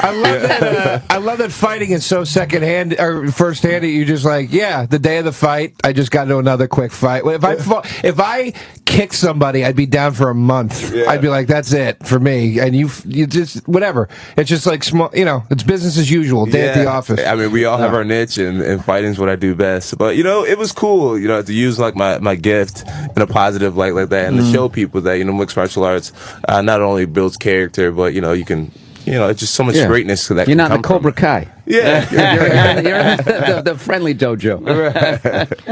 I love that. I love that fighting is so secondhand or firsthand that you just like, yeah, the day of the fight, I just got into another quick fight. If I kick somebody, I'd be down for a month. Yeah. I'd be like, that's it for me. And you just whatever. It's just like small, you know, it's business as usual. Day at the office. I mean, we all have our niche, and fighting's what I do best. But you know, it was cool, you know, to use like my gift in a positive light like that, and to show people that, you know, mixed martial arts not only builds character, but you know, you can. You know, it's just so much greatness that you're can not come the Cobra from. Kai. Yeah, you're the friendly dojo.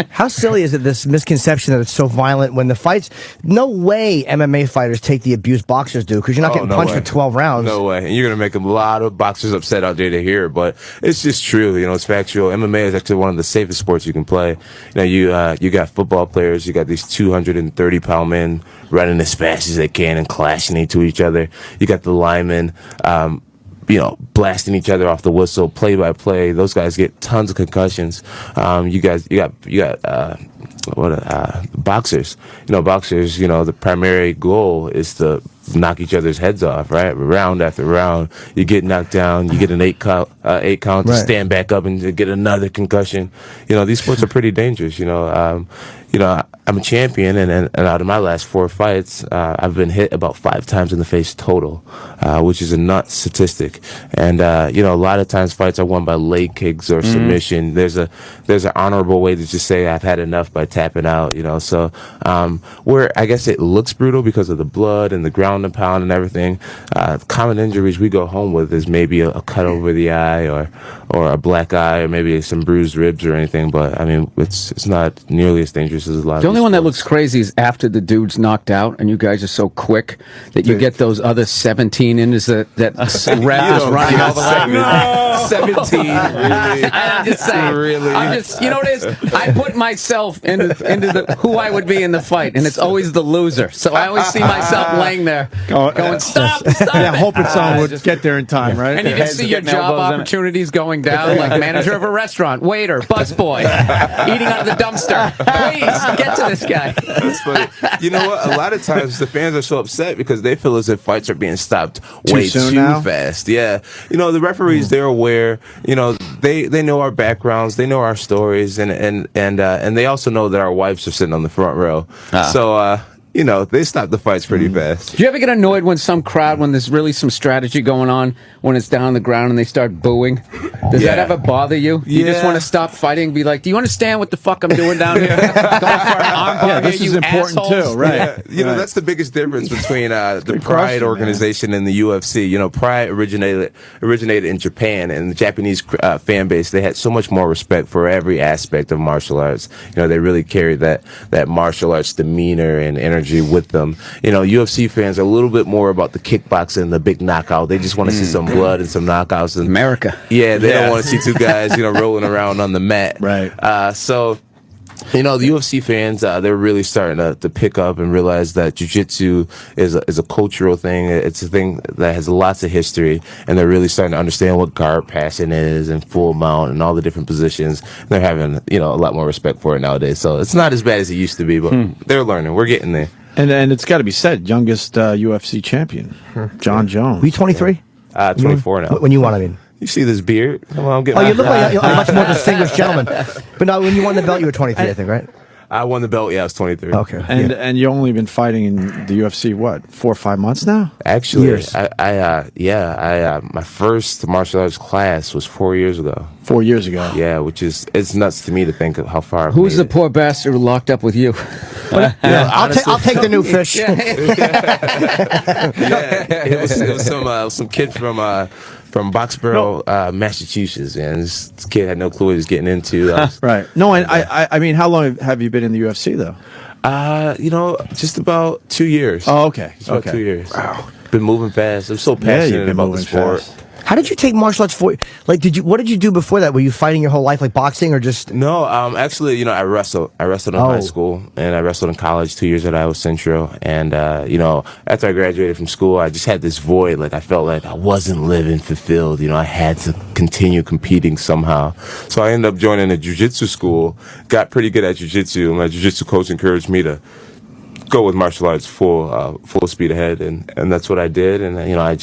How silly is it, this misconception that it's so violent when the fights? No way MMA fighters take the abuse boxers do, because you're not getting punched for 12 rounds. No way. And you're going to make a lot of boxers upset out there to hear it, but it's just true. You know, it's factual. MMA is actually one of the safest sports you can play. You know, you got football players, you got these 230-pound men running as fast as they can and clashing into each other. You got the linemen, you know, blasting each other off the whistle, play by play. Those guys get tons of concussions. You got boxers. You know, boxers. You know, the primary goal is to knock each other's heads off. Right, round after round, you get knocked down. You get an 8 count to stand back up and to get another concussion. You know, these sports are pretty dangerous. You know, I'm a champion, and out of my last 4 fights, I've been hit about 5 times in the face total, which is a nut statistic. And you know, a lot of times fights are won by leg kicks or submission. There's an honorable way to just say I've had enough by tapping out. You know, so where I guess it looks brutal because of the blood and the ground and pound and everything. Common injuries we go home with is maybe a cut over the eye or a black eye or maybe some bruised ribs or anything. But I mean, it's not nearly as dangerous as a lot. The only one that looks crazy is after the dude's knocked out, and you guys are so quick that you get those other 17 in. Is that ref is running all the way? No. 17. Really? I'm just saying. Really? You know what it is? I put myself into who I would be in the fight, and it's always the loser. So I always see myself laying there going, stop yeah, it. hoping someone would get there in time, right? And you can see your job opportunities going down, like manager of a restaurant, waiter, busboy, eating out of the dumpster. Please, get to this guy. That's funny. You know what? A lot of times the fans are so upset because they feel as if fights are being stopped way too fast. Yeah. You know, the referees, they're aware. You know, they know our backgrounds, they know our stories, and they also know that our wives are sitting on the front row. So, you know, they stop the fights pretty fast. Do you ever get annoyed when some crowd, when there's really some strategy going on, when it's down on the ground and they start booing? Does that ever bother you? You just want to stop fighting and be like, do you understand what the fuck I'm doing down here? Going for an arm this is important too, right? Yeah. You know, that's the biggest difference between the Pride organization and the UFC. You know, Pride originated in Japan, and the Japanese fan base, they had so much more respect for every aspect of martial arts. You know, they really carried that martial arts demeanor and energy energy with them. You know, UFC fans are a little bit more about the kickboxing, the big knockout. They just want to see some blood and some knockouts. And America. Yeah, they don't want to see two guys, rolling around on the mat. Right. So, the UFC fans, they're really starting to pick up and realize that jiu-jitsu is a cultural thing. It's a thing that has lots of history, and they're really starting to understand what guard passing is and full mount and all the different positions. They're having, a lot more respect for it nowadays. So it's not as bad as it used to be, but they're learning. We're getting there. And it's got to be said, youngest UFC champion, John Jones. Were you 23? 24 now. When you won, I mean. You see this beard? Come on, get you look like a much more distinguished gentleman. But no, when you won the belt, you were 23, I think, right? I won the belt. Yeah, I was 23. Okay. And you only been fighting in the UFC what, 4 or 5 months now? Actually, Years. my first martial arts class was 4 years ago. 4 years ago. Yeah, it's nuts to me to think of how far. Who's the poor bastard who locked up with you? I'll take the new fish. It was some kid from Boxborough, Massachusetts, and this kid had no clue what he was getting into. Right. No, I mean, how long have you been in the UFC though? Just about 2 years. Oh, okay. Just about 2 years. Wow. Been moving fast. I'm so passionate about the sport. Fast. How did you take martial arts for? Like, what did you do before that? Were you fighting your whole life, like boxing, or just? No, actually, I wrestled. I wrestled in high school, and I wrestled in college 2 years at Iowa Central. And after I graduated from school, I just had this void. Like I felt like I wasn't living fulfilled. I had to continue competing somehow. So I ended up joining a jiu-jitsu school. Got pretty good at jiu-jitsu. My jiu-jitsu coach encouraged me to go with martial arts full speed ahead, and that's what I did. And I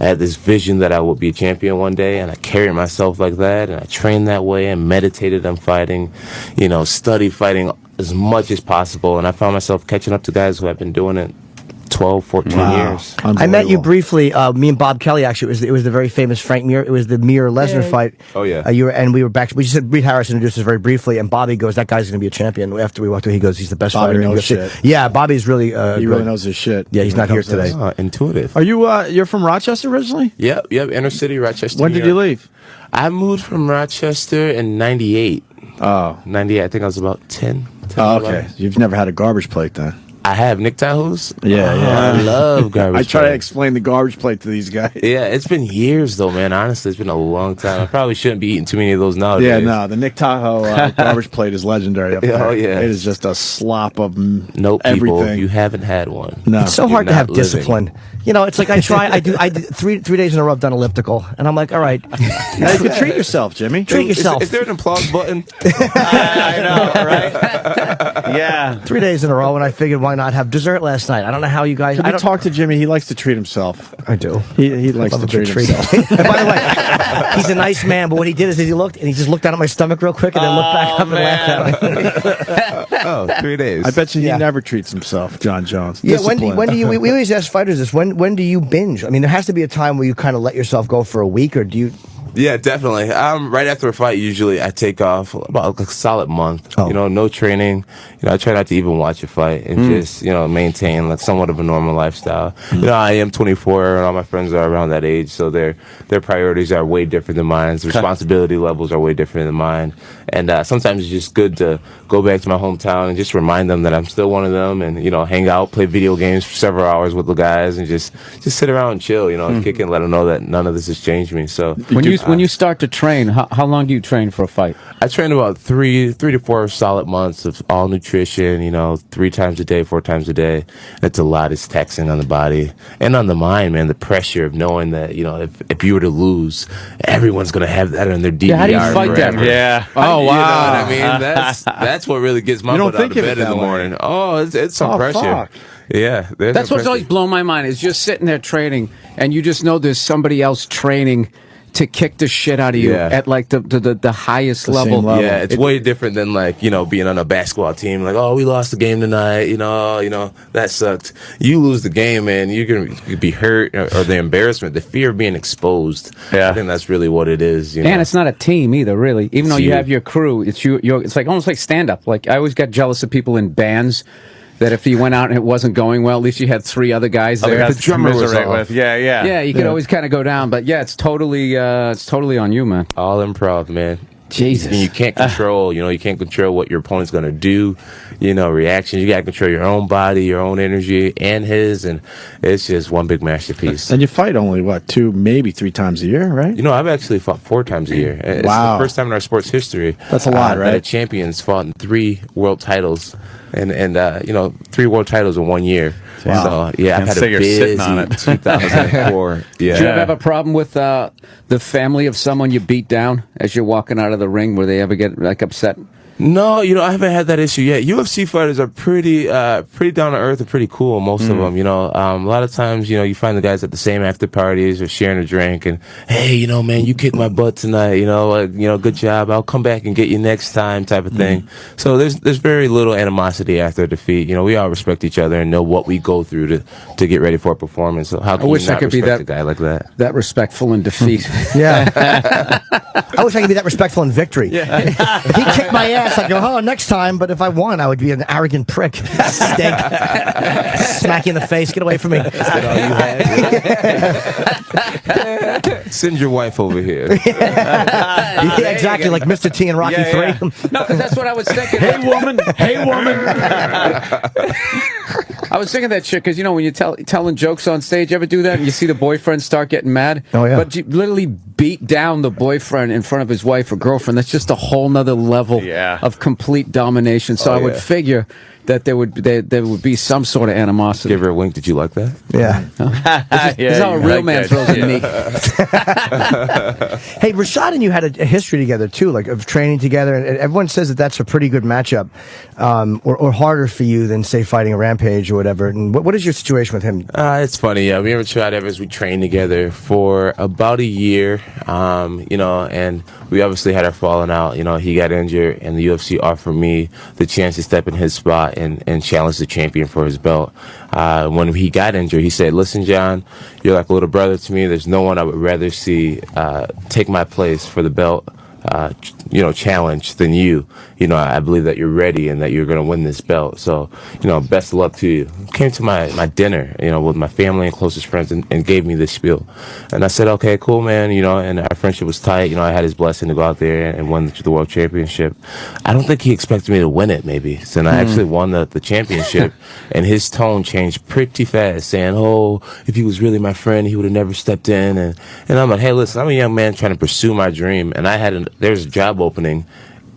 had this vision that I would be a champion one day, and I carried myself like that, and I trained that way and meditated on fighting, studied fighting as much as possible, and I found myself catching up to guys who have been doing it 12, 14 years. I met you briefly. Me and Bob Kelly, actually, it was the very famous Frank Mir. It was the Mir Lesnar fight. Oh yeah. We were back. We just said Reed Harris introduced us very briefly, and Bobby goes, "That guy's going to be a champion." After we walked through, he goes, "He's the best Bobby fighter in knows UFC." shit. Yeah, Bobby's really. He really knows his shit. Yeah, he's not here today. Intuitive. Are you? You're from Rochester originally? Yep. Inner city, Rochester. When did you leave? I moved from Rochester in '98. Oh, 98. I think I was about 10. Oh, okay. You've never had a garbage plate then? I have Nick Tahoe's. Yeah. I love garbage. I try to explain the garbage plate to these guys. Yeah, it's been years though, man. Honestly, it's been a long time. I probably shouldn't be eating too many of those nowadays. Yeah, no, the Nick Tahoe garbage plate is legendary up there. Oh yeah, it is just a slop of nope, everything. People, you haven't had one. No, it's so hard to have discipline. It's like I do 3 days in a row I've done elliptical, and I'm like, all right. Now you can treat yourself, Jimmy. Treat yourself. Is there an applause button? I know, right? Yeah. 3 days in a row, and I figured why not have dessert last night. I don't know how you guys. I talk to Jimmy. He likes to treat himself. I do. He likes to treat himself. And by the way, he's a nice man, but what he did is he just looked down at my stomach real quick and then looked back up and laughed at me. Oh, 3 days. I bet you he never treats himself, John Jones. Yeah, when do you? We always ask fighters this. When do you binge? I mean, there has to be a time where you kind of let yourself go for a week, or do you? Yeah, definitely. Right after a fight, usually I take off about a solid month. Oh. No training. I try not to even watch a fight and just maintain like somewhat of a normal lifestyle. I am 24, and all my friends are around that age, so their priorities are way different than mine. Their responsibility levels are way different than mine, and sometimes it's just good to go back to my hometown and just remind them that I'm still one of them, and hang out, play video games for several hours with the guys, and just sit around and chill. Kick and let them know that none of this has changed me. So when you start to train, how long do you train for a fight? I train about 3 to 4 solid months of all nutrition, 3 times a day, 4 times a day. It's a lot. It's taxing on the body and on the mind, man. The pressure of knowing that, if you were to lose, everyone's going to have that on their DVR. Yeah, how do you fight forever. that? Yeah. Oh, wow. You know what I mean? That's what really gets my butt out of bed in the morning. Oh, it's some pressure. Fuck. Yeah. That's what's always blown my mind, is just sitting there training, and you just know there's somebody else training to kick the shit out of you at like the highest level. Yeah, it's way different than like, being on a basketball team. Like, oh, we lost the game tonight. That sucked. You lose the game, man. You're going to be hurt, or the embarrassment, the fear of being exposed. Yeah. I think that's really what it is. And it's not a team either, really. Even though you have your crew, it's it's like almost like stand up. Like, I always got jealous of people in bands that if you went out and it wasn't going well, at least you had 3 other guys there. The drummer was with. Yeah. Yeah, you could always kind of go down, but yeah, it's totally on you, man. All improv, man. Jesus. And you can't control, you can't control what your opponent's going to do, reactions. You got to control your own body, your own energy, and his, and it's just one big masterpiece. And you fight only, 2, maybe 3 times a year, right? I've actually fought 4 times a year. It's the first time in our sports history. That's a lot, right? That champions fought in 3 world titles, and 3 world titles in 1 year. Wow. So, yeah, I've had a busy 2004. Yeah. Did you ever have a problem with the family of someone you beat down as you're walking out of the ring? Where they ever get upset? No, I haven't had that issue yet. UFC fighters are pretty down to earth and pretty cool. Most of them, a lot of times, you find the guys at the same after parties or sharing a drink and, hey, man, you kicked my butt tonight. Good job. I'll come back and get you next time, type of thing. So there's very little animosity after a defeat. We all respect each other and know what we go through to get ready for a performance. So how can you not respect a guy like that? That respectful in defeat. Yeah. I wish I could be that respectful in victory. Yeah. If he kicked my ass, I'd go, next time. But if I won, I would be an arrogant prick. Stink. Smack you in the face. Get away from me. Send your wife over here. Yeah, exactly. Like Mr. T and Rocky 3. No, because that's what I was thinking. Hey, woman. Hey, woman. I was thinking that shit because, when you're telling jokes on stage, you ever do that and you see the boyfriend start getting mad? Oh, yeah. But you literally beat down the boyfriend in front of his wife or girlfriend. That's just a whole nother level of complete domination. So I would figure that there would be some sort of animosity. Give her a wink. Did you like that? Yeah. This is how a real man throws a knee. Hey, Rashad and you had a history together, too, like of training together. And everyone says that that's a pretty good matchup or harder for you than, say, fighting a Rampage or whatever. And what is your situation with him? It's funny. Yeah, me and Rashad Evans, we trained together for about a year, and we obviously had our falling out. He got injured, and the UFC offered me the chance to step in his spot and challenge the champion for his belt. When he got injured, he said, listen, John, you're like a little brother to me. There's no one I would rather see take my place for the belt challenge than you. I believe that you're ready and that you're going to win this belt. So, best of luck to you. Came to my dinner, with my family and closest friends and gave me this spiel. And I said, okay, cool, man, and our friendship was tight. I had his blessing to go out there and win the world championship. I don't think he expected me to win it, maybe. So I actually won the championship, and his tone changed pretty fast, saying, oh, if he was really my friend, he would have never stepped in. And I'm like, hey, listen, I'm a young man trying to pursue my dream, and there's a job opening,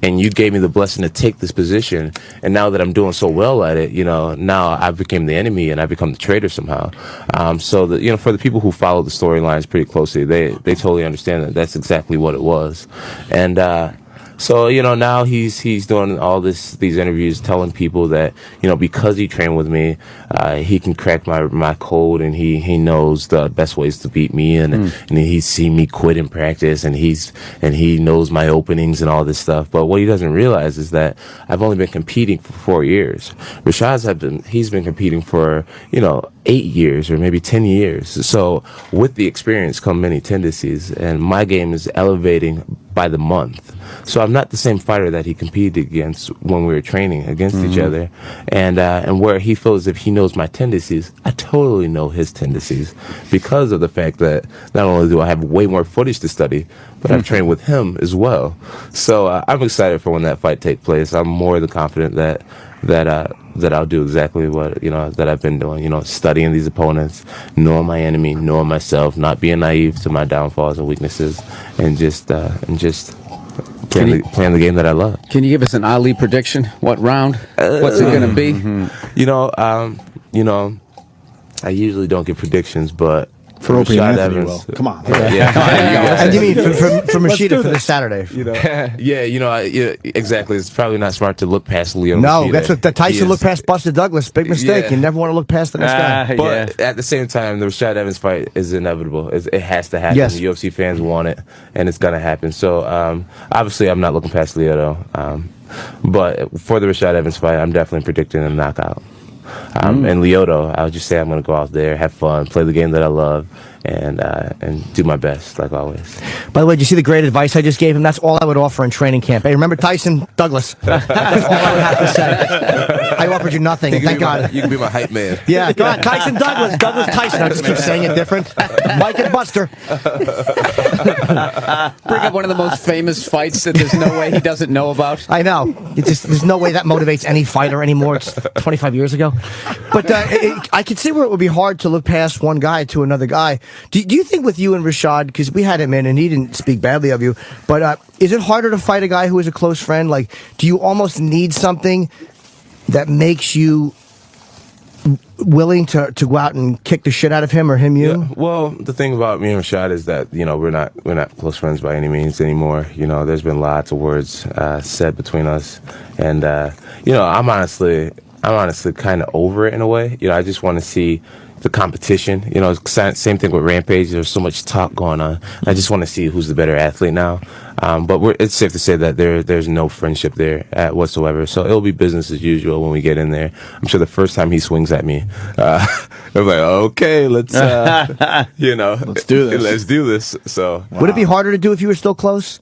and you gave me the blessing to take this position, and now that I'm doing so well at it, now I became the enemy and I become the traitor somehow. So that, for the people who follow the storylines pretty closely, they totally understand that that's exactly what it was. And so, now he's doing all these interviews telling people that, because he trained with me, he can crack my code, and he knows the best ways to beat me, and he's seen me quit in practice, and he knows my openings and all this stuff. But what he doesn't realize is that I've only been competing for 4 years. Rashad's he's been competing for, 8 years or maybe 10 years. So with the experience come many tendencies, and my game is elevating by the month. So I'm not the same fighter that he competed against when we were training against each other. And where he feels as if he knows my tendencies, I totally know his tendencies because of the fact that not only do I have way more footage to study, but I've trained with him as well. So I'm excited for when that fight takes place. I'm more than confident that I'll do exactly what that I've been doing. Studying these opponents, knowing my enemy, knowing myself, not being naive to my downfalls and weaknesses, and just playing the game that I love. Can you give us an Ali prediction? What round? What's it going to be? I usually don't give predictions, but for Opie and Anthony, will. Come on. Yeah. And you mean for Rashida for this Saturday? Exactly. It's probably not smart to look past Leo. No, Rashida. that's what the Tyson looked past Buster Douglas. Big mistake. You never want to look past the next guy. But at the same time, the Rashad Evans fight is inevitable. It has to happen. Yes. The UFC fans want it, and it's going to happen. So obviously, I'm not looking past Leo, but for the Rashad Evans fight, I'm definitely predicting a knockout. And Lyoto, I would just say I'm going to go out there, have fun, play the game that I love, and do my best, like always. By the way, did you see the great advice I just gave him? That's all I would offer in training camp. Hey, remember Tyson Douglas? That's all I would have to say. I offered you nothing. Thank God. You can be my hype man. Yeah, go on. Tyson Douglas. Douglas Tyson. I just keep saying it different. Mike and Buster. Bring up one of the most famous fights that there's no way he doesn't know about. I know. There's no way that motivates any fighter anymore. It's 25 years ago. But I could see where it would be hard to look past one guy to another guy. Do you think with you and Rashad, because we had him in and he didn't speak badly of you, but is it harder to fight a guy who is a close friend? Like, do you almost need something that makes you willing to go out and kick the shit out of him or him you? Yeah, well, the thing about me and Rashad is that, you know, we're not close friends by any means anymore. You know, there's been lots of words said between us, and you know, I'm honestly kind of over it in a way. You know, I just want to see the competition. You know, same thing with Rampage. There's so much talk going on. I just want to see who's the better athlete now. But it's safe to say that there's no friendship there whatsoever. So it'll be business as usual when we get in there. I'm sure the first time he swings at me, I'm like, okay, let's you know, let's do this. Let's do this. So would it be harder to do if you were still close?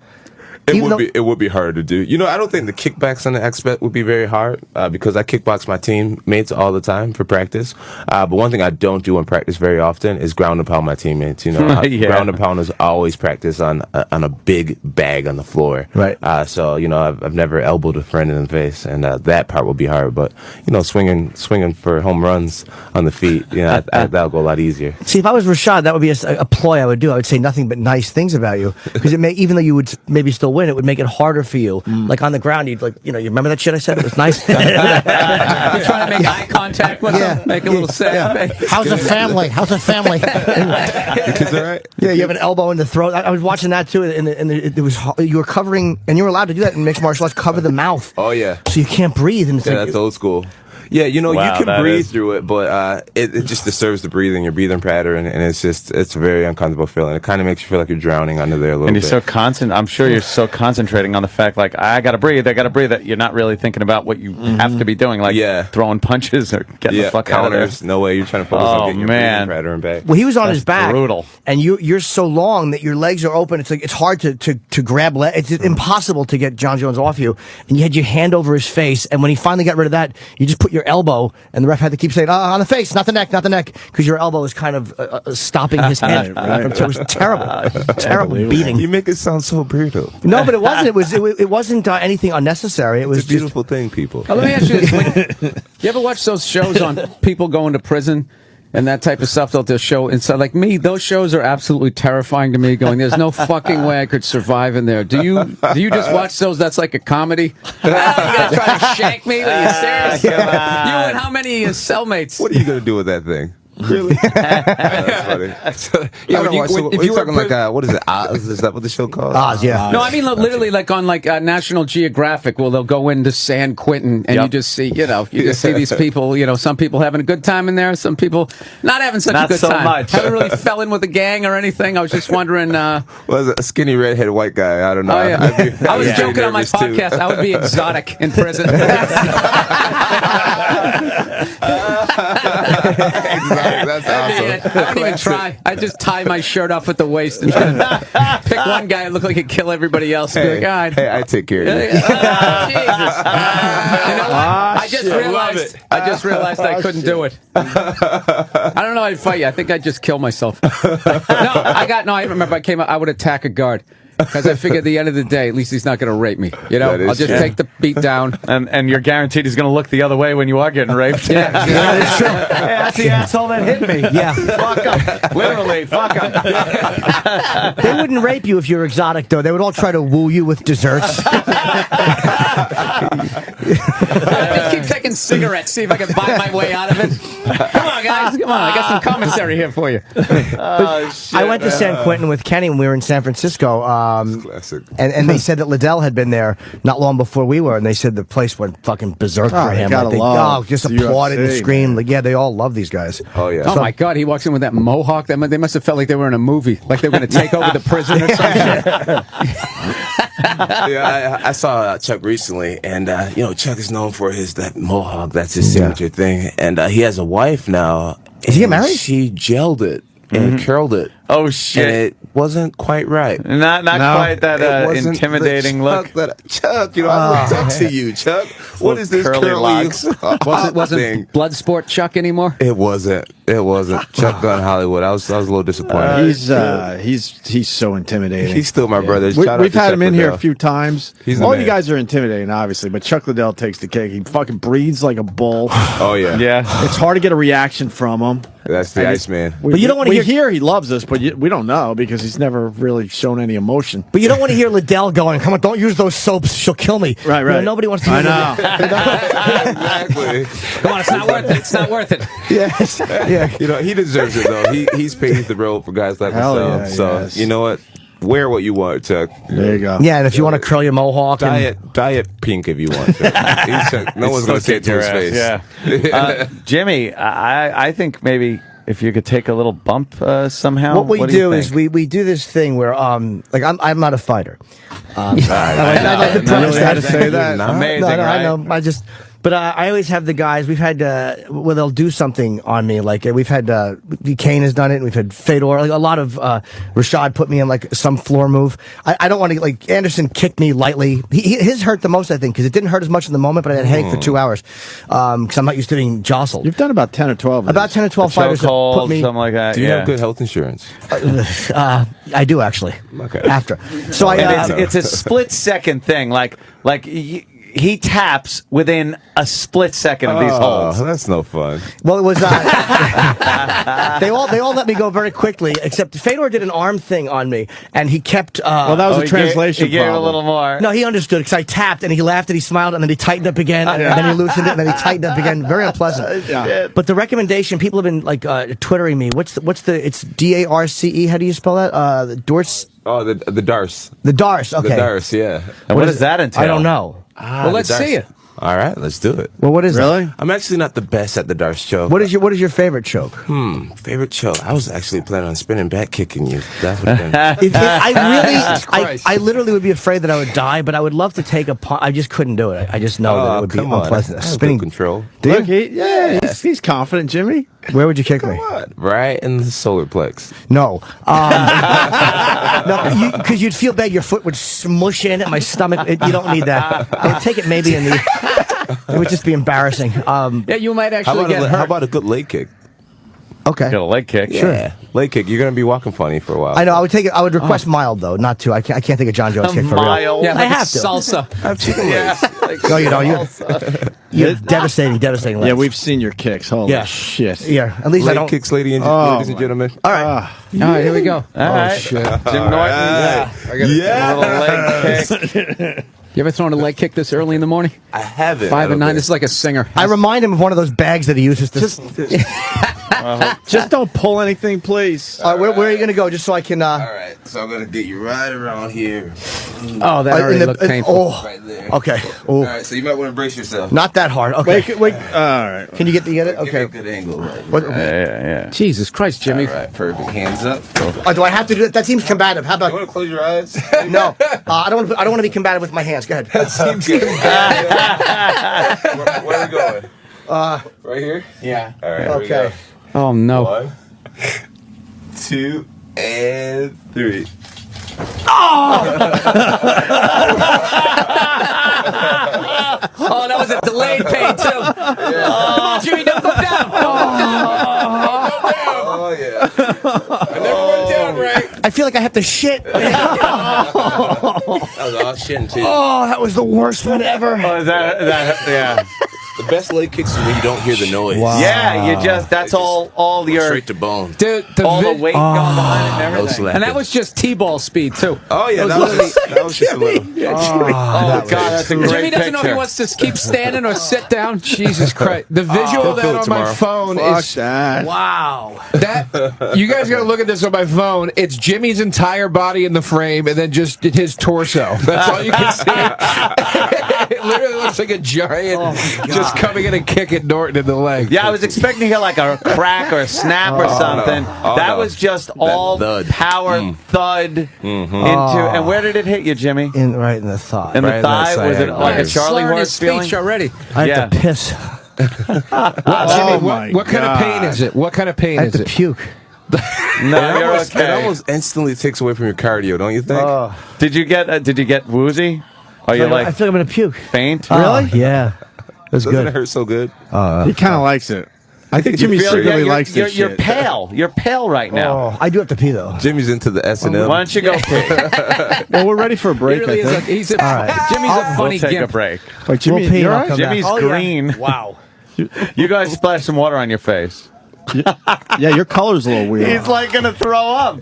It would be hard to do. You know, I don't think the kickbacks on the expert would be very hard because I kickbox my teammates all the time for practice. But one thing I don't do in practice very often is ground and pound my teammates. You know, ground and pounders always practice on a big bag on the floor. Right. So you know, I've never elbowed a friend in the face, and that part will be hard. But you know, swinging for home runs on the feet, you know, that'll go a lot easier. See, if I was Rashad, that would be a ploy I would do. I would say nothing but nice things about you, because it may, even though you would maybe still win, it would make it harder for you. Like on the ground, you'd like, you know, you remember that shit I said? It was nice. You're trying to make eye contact with him, make a little sad face. How's the family? How's the family? Is that right? Yeah, you have an elbow in the throat. I was watching that too, and it was, you were covering, and you were allowed to do that in mixed martial arts, cover the mouth. Oh yeah. So you can't breathe. And it's yeah, like, that's old school. Yeah, you know, Wow, you can breathe is. through it, but it just disturbs the breathing, your breathing pattern, and it's a very uncomfortable feeling. It kind of makes you feel like you're drowning under there a little And bit. you're so I'm sure you're so concentrating on the fact, like, I gotta breathe, that you're not really thinking about what you have to be doing, like throwing punches or getting the fuck out of there. No way, you're trying to focus on getting your breathing pattern back. well, he was on his back. Brutal. And you're so long that your legs are open. It's like, it's hard to grab it's impossible to get John Jones off you. And you had your hand over his face, and when he finally got rid of that, you just put your elbow, and the ref had to keep saying, on the face, not the neck, because your elbow is kind of stopping his hand. It was terrible. Terrible beating. You make it sound so brutal. No, but it wasn't. It wasn't anything unnecessary. It was It's a beautiful thing, people. Let me ask you this. You ever watch those shows on people going to prison? And that type of stuff they'll show inside. Like me, those shows are absolutely terrifying to me. Going, there's no fucking way I could survive in there. Do you just watch those? That's like a comedy. You gonna try to shank me? Are you serious? You and how many cellmates? What are you gonna do with that thing? Really? That's funny. If you're talking like what is it? Oz? Is that what the show called? Oz, yeah. No, I mean literally like on National Geographic, where they'll go into San Quentin and you just see, see these people. You know, some people having a good time in there, some people not having such a good time. Much. Haven't really fell in with a gang or anything. I was just wondering. Was it a skinny redhead white guy? I don't know. Oh, yeah. I was joking on my podcast. I would be exotic in prison. That's awesome. I don't even try. I just tie my shirt off at the waist and pick one guy and look like he'd kill everybody else. And be like, all right. Hey, I take care of you. Jesus. You know what? I just realized I couldn't do it. I don't know how I'd fight you. I think I'd just kill myself. I remember I would attack a guard. Because I figure at the end of the day, at least he's not going to rape me. You know, I'll just take the beat down. And you're guaranteed he's going to look the other way when you are getting raped. Yeah, that's true. Hey, that's the asshole that hit me. Yeah. Fuck him. Literally, fuck him. They wouldn't rape you if you're exotic, though. They would all try to woo you with desserts. I just keep taking cigarettes, see if I can buy my way out of it. Come on, guys. Come on. I got some commissary here for you. I went to San Quentin with Kenny when we were in San Francisco. Classic. And they said that Liddell had been there not long before we were, and they said the place went fucking berserk for him. Just applauded and screamed. Like, yeah, they all love these guys. Oh, yeah. Oh, my God. He walks in with that mohawk. They must have felt like they were in a movie, like they were going to take over the prison or something. Yeah, I saw Chuck recently, and Chuck is known for that mohawk. That's his signature thing, and he has a wife now. Is he married? She gelled it and curled it. Oh shit! And it wasn't quite right. Not quite that It wasn't intimidating the look. Chuck, I looked up to you, Chuck. What is this curly locks? Wasn't Bloodsport Chuck anymore? It wasn't. Chuck Gunn Hollywood. I was a little disappointed. He's so intimidating. He's still my brother. We've had him in here a few times. All you guys are intimidating, obviously, but Chuck Liddell takes the cake. He fucking breathes like a bull. Oh yeah, yeah. It's hard to get a reaction from him. That's the Iceman. But you don't want to hear he loves us, but we don't know because he's never really shown any emotion. But you don't want to hear Liddell going, "Come on, don't use those soaps. She'll kill me." Right. Nobody wants to. I know. Exactly. Come on, it's not worth it. It's not worth it. Yes. Yeah. He deserves it though. He's paved the road for guys like Hell myself. yeah, So yes. you know what? Wear what you want, Chuck. There you go. Yeah, and if you want to curl your mohawk, dye it pink if you want. Chuck. No one's going to say it to his face. Yeah. Jimmy, I think maybe if you could take a little bump somehow. what we do do is we do this thing where like I'm not a fighter. I'd like to preface really had to say that. Amazing, no, right? I know. But I always have the guys. We've had where they'll do something on me. Like we've had Kane has done it. And we've had Fedor. Like a lot of Rashad put me in like some floor move. I don't want to like Anderson kicked me lightly. His hurt the most I think because it didn't hurt as much in the moment, but I had a headache for 2 hours because I'm not used to being jostled. You've done about 10 or 12. About 10 or 12 fighters that put me. Something like that. Do you have good health insurance? I do actually. Okay. After. So it's a split second thing. Like he taps within a split second of these holds. That's no fun. Well, it was they all let me go very quickly, except Fedor did an arm thing on me, and he kept. Well, that was a translation He gave problem. a little more. No, he understood because I tapped and he laughed and he smiled and then he tightened up again and then he loosened it and then he tightened up again. Very unpleasant. Yeah. But the recommendation, people have been like twittering me. What's the? It's DARCE. How do you spell that? The Dorse. Oh, the Darce. The Darce. Okay. The Darce. Yeah. And what does that entail? I don't know. Well, let's see it. All right, let's do it. Well, what is Really? it? I'm actually not the best at the Darce choke. What is your favorite choke? Favorite choke? I was actually planning on spinning back kicking you. That would have been. I literally would be afraid that I would die, but I would love to take a punch. I just couldn't do it. I just know that it would be unpleasant. Spinning control. Do you? Look, he's confident, Jimmy. Where would you kick me? Right in the solar plex. No. No, because you'd feel bad. Your foot would smush in at my stomach. You don't need that. I would take it maybe in the. It would just be embarrassing. Yeah, you might actually get hurt. How about a good leg kick? Okay. Get a leg kick. Yeah. Leg kick. You're going to be walking funny for a while. I know. I would take it. I would request mild though, not two. I can't take a John Jones kick for real. Mild. Yeah, I have to. salsa. I have chicken legs. No, you don't. You're devastating legs. Yeah, we've seen your kicks. Holy shit. Yeah, at least I Leg don't. kicks, ladies and gentlemen. All right. All right, here we go. All right. Shit. Jim Norton. Yeah. A little leg kick. You ever thrown a leg kick this early in the morning? I haven't. 5 and 9. This is like a singer. I remind him of one of those bags that he uses to. Just don't pull anything, please. Where are you going to go? Just so I can. All right. So I'm going to get you right around here. Oh, that already looked painful. Right there. Okay. All right. So you might want to brace yourself. Not that hard. Okay. Wait. All right. Can you get it? Okay. Give me a good angle. Right there. Yeah. Jesus Christ, Jimmy. All right. Perfect. Hands up. Do I have to do that? That seems combative. How You about? want to close your eyes? No. I don't want to be combative with my hands. Go ahead. That seems good. Where are we going? Right here? Yeah. All right. Okay. Here Oh, no. we go. 1, 2, and 3. Oh, that was a delayed pain, too. Come on, Jimmy, don't go down. Oh, yeah. I never went down right. I feel like I have to shit. That was all shitting, too. Oh, that was the worst one ever. Oh, is that yeah. The best leg kicks is when you don't hear the noise. Wow. Yeah, you just, that's all your, Straight to bone. Dude, all the weight going behind it and No everything. slapping. And that was just T-ball speed, too. Oh, yeah. That was just a little. Oh, God, that's a great Jimmy doesn't know if he picture. wants to keep standing or sit down. Jesus Christ. The visual He'll of that feel it on tomorrow. my phone Fuck is... that. Wow. That you guys got to look at this on my phone. It's Jimmy's entire body in the frame, and then just his torso. That's all you can see. It literally looks like a giant just coming in and kicking Norton in the leg. Yeah, I was expecting to hear like a crack or a snap or something. no. Oh, that no. was just all thud. power thud into. And where did it hit you, Jimmy? Right in the thigh. In Right the in that thigh? Was it side. like a He's Charlie slurring horse his speech feeling? already. I Yeah. have to piss. Jimmy, Oh, my what kind of pain God. is it? What kind of pain I have is to it? puke. No, you're It okay. almost instantly takes away from your cardio, don't you think? Did you get woozy? Are you I feel like I'm gonna puke. faint? Really? Yeah. It was Doesn't good. it hurt so good? He kind of likes it. I think Jimmy secretly likes this You're shit. pale. You're pale right now. Oh, I do have to pee though. Jimmy's into the S&M. Why don't you go pee? Well, we're ready for a break. He really I is think. Jimmy's a funny We'll take a gimp. break. Wait, Jimmy, We'll pee you're and I'll right? come Jimmy's back. green. Wow. You guys splash some water on your face. Yeah, your color's a little weird. He's like gonna throw up.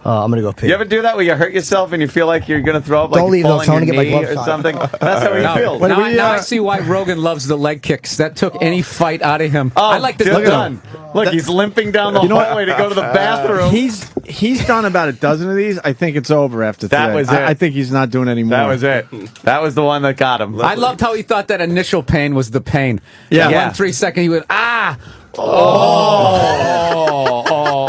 I'm gonna go pee. You ever do that where you hurt yourself and you feel like you're gonna throw up, Don't like leave you fall though, on Tony, your get my knee gloves or on. something? That's how he feels. Now I see why Rogan loves the leg kicks. That took any fight out of him. I like the done. Look, he's limping down the hallway to go to the bathroom. He's done about a dozen of these. I think it's over after That today. was it. I think he's not doing any more. That was it. That was the one that got him. I loved how he thought that initial pain was the pain. Yeah. One 3 second he went ah.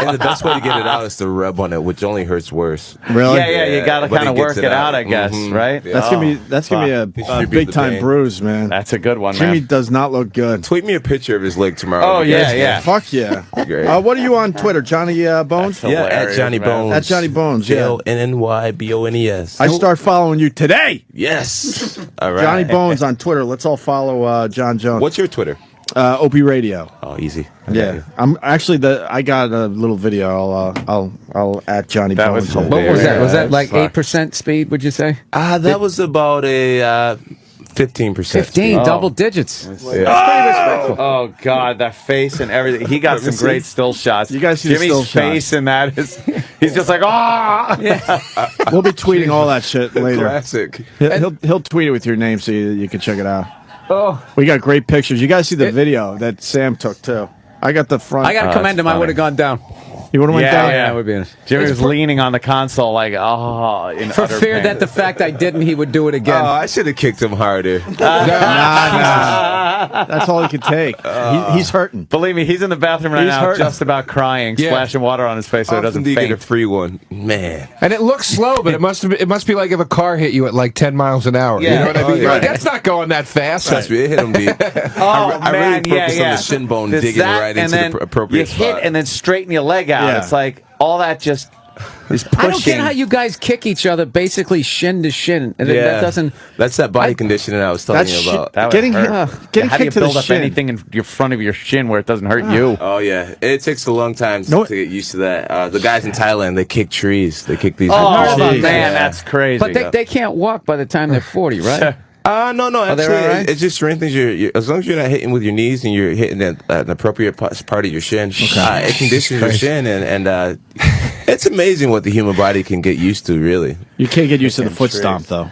And the best way to get it out is to rub on it, which only hurts worse. Really? Yeah, you gotta But kind of gets work it out, I guess, Mhm. right? That's gonna be a Should be big the time pain. bruise, man. That's a good one, Jimmy man. does not look good. Tweet me a picture of his leg tomorrow. Oh, yeah. Fuck yeah. Great. What are you on Twitter, Johnny Bones? That's Yeah, at hilarious, Johnny man. Bones. At Johnny Bones, yeah. JONNYBONES. I start following you today. Yes. All right. Johnny Bones on Twitter. Let's all follow John Jones. What's your Twitter? Opie Radio. Oh, easy. Yeah, I'm actually I got a little video. I'll at Johnny That Bones. was What was that? Was that like Fuck. 8% speed? Would you say? That was about a 15%. 15, double digits. Oh God, that face and everything. He got some great still shots. You guys see the Jimmy's still face and that is. He's just like We'll be tweeting all that shit later. Classic. He'll tweet it with your name so you can check it out. Oh, We got great pictures. You guys see the video that Sam took too. I got the front. I got to commend him. I funny. would have gone down. You would have went down. Yeah. That would be Jimmy It's was for- leaning on the console like, in for utter fear pain. that the fact I didn't, he would do it Oh, again. I should have kicked him harder. Nah. That's all he could take. He's hurting. Believe me, he's in the bathroom right He's now, hurting. just about crying, Yeah. splashing water on his face so he Often doesn't do you get a faint. free one? Man. And it looks slow, but it must be like if a car hit you at like 10 miles an hour. You Yeah. know what I mean? Oh, yeah. You're like, that's not going that fast. Trust me, it hit him deep. I really man, focused yeah. on the shin bone, It's digging that, right and into then the appropriate you hit spot. and then straighten your leg out. Yeah. It's like all that just is pushing. I don't get how you guys kick each other basically shin to shin. And that doesn't. That's that body conditioning I was telling That's you shit. about. That would Getting hurt. hit- getting How do you kicked to the build up shin? anything in your front of your shin where it doesn't hurt you? Oh yeah, it takes a long time No, to get used to that. The guys in Thailand, they kick trees. They kick these. Oh, heard about man, that. that's crazy. But they can't walk by the time they're 40, right? No. they Actually, all right? it just strengthens your. As long as you're not hitting with your knees and you're hitting an appropriate part of your shin, it conditions your shin, and it's amazing what the human body can get used to. Really, You can't get used to the foot stomp though.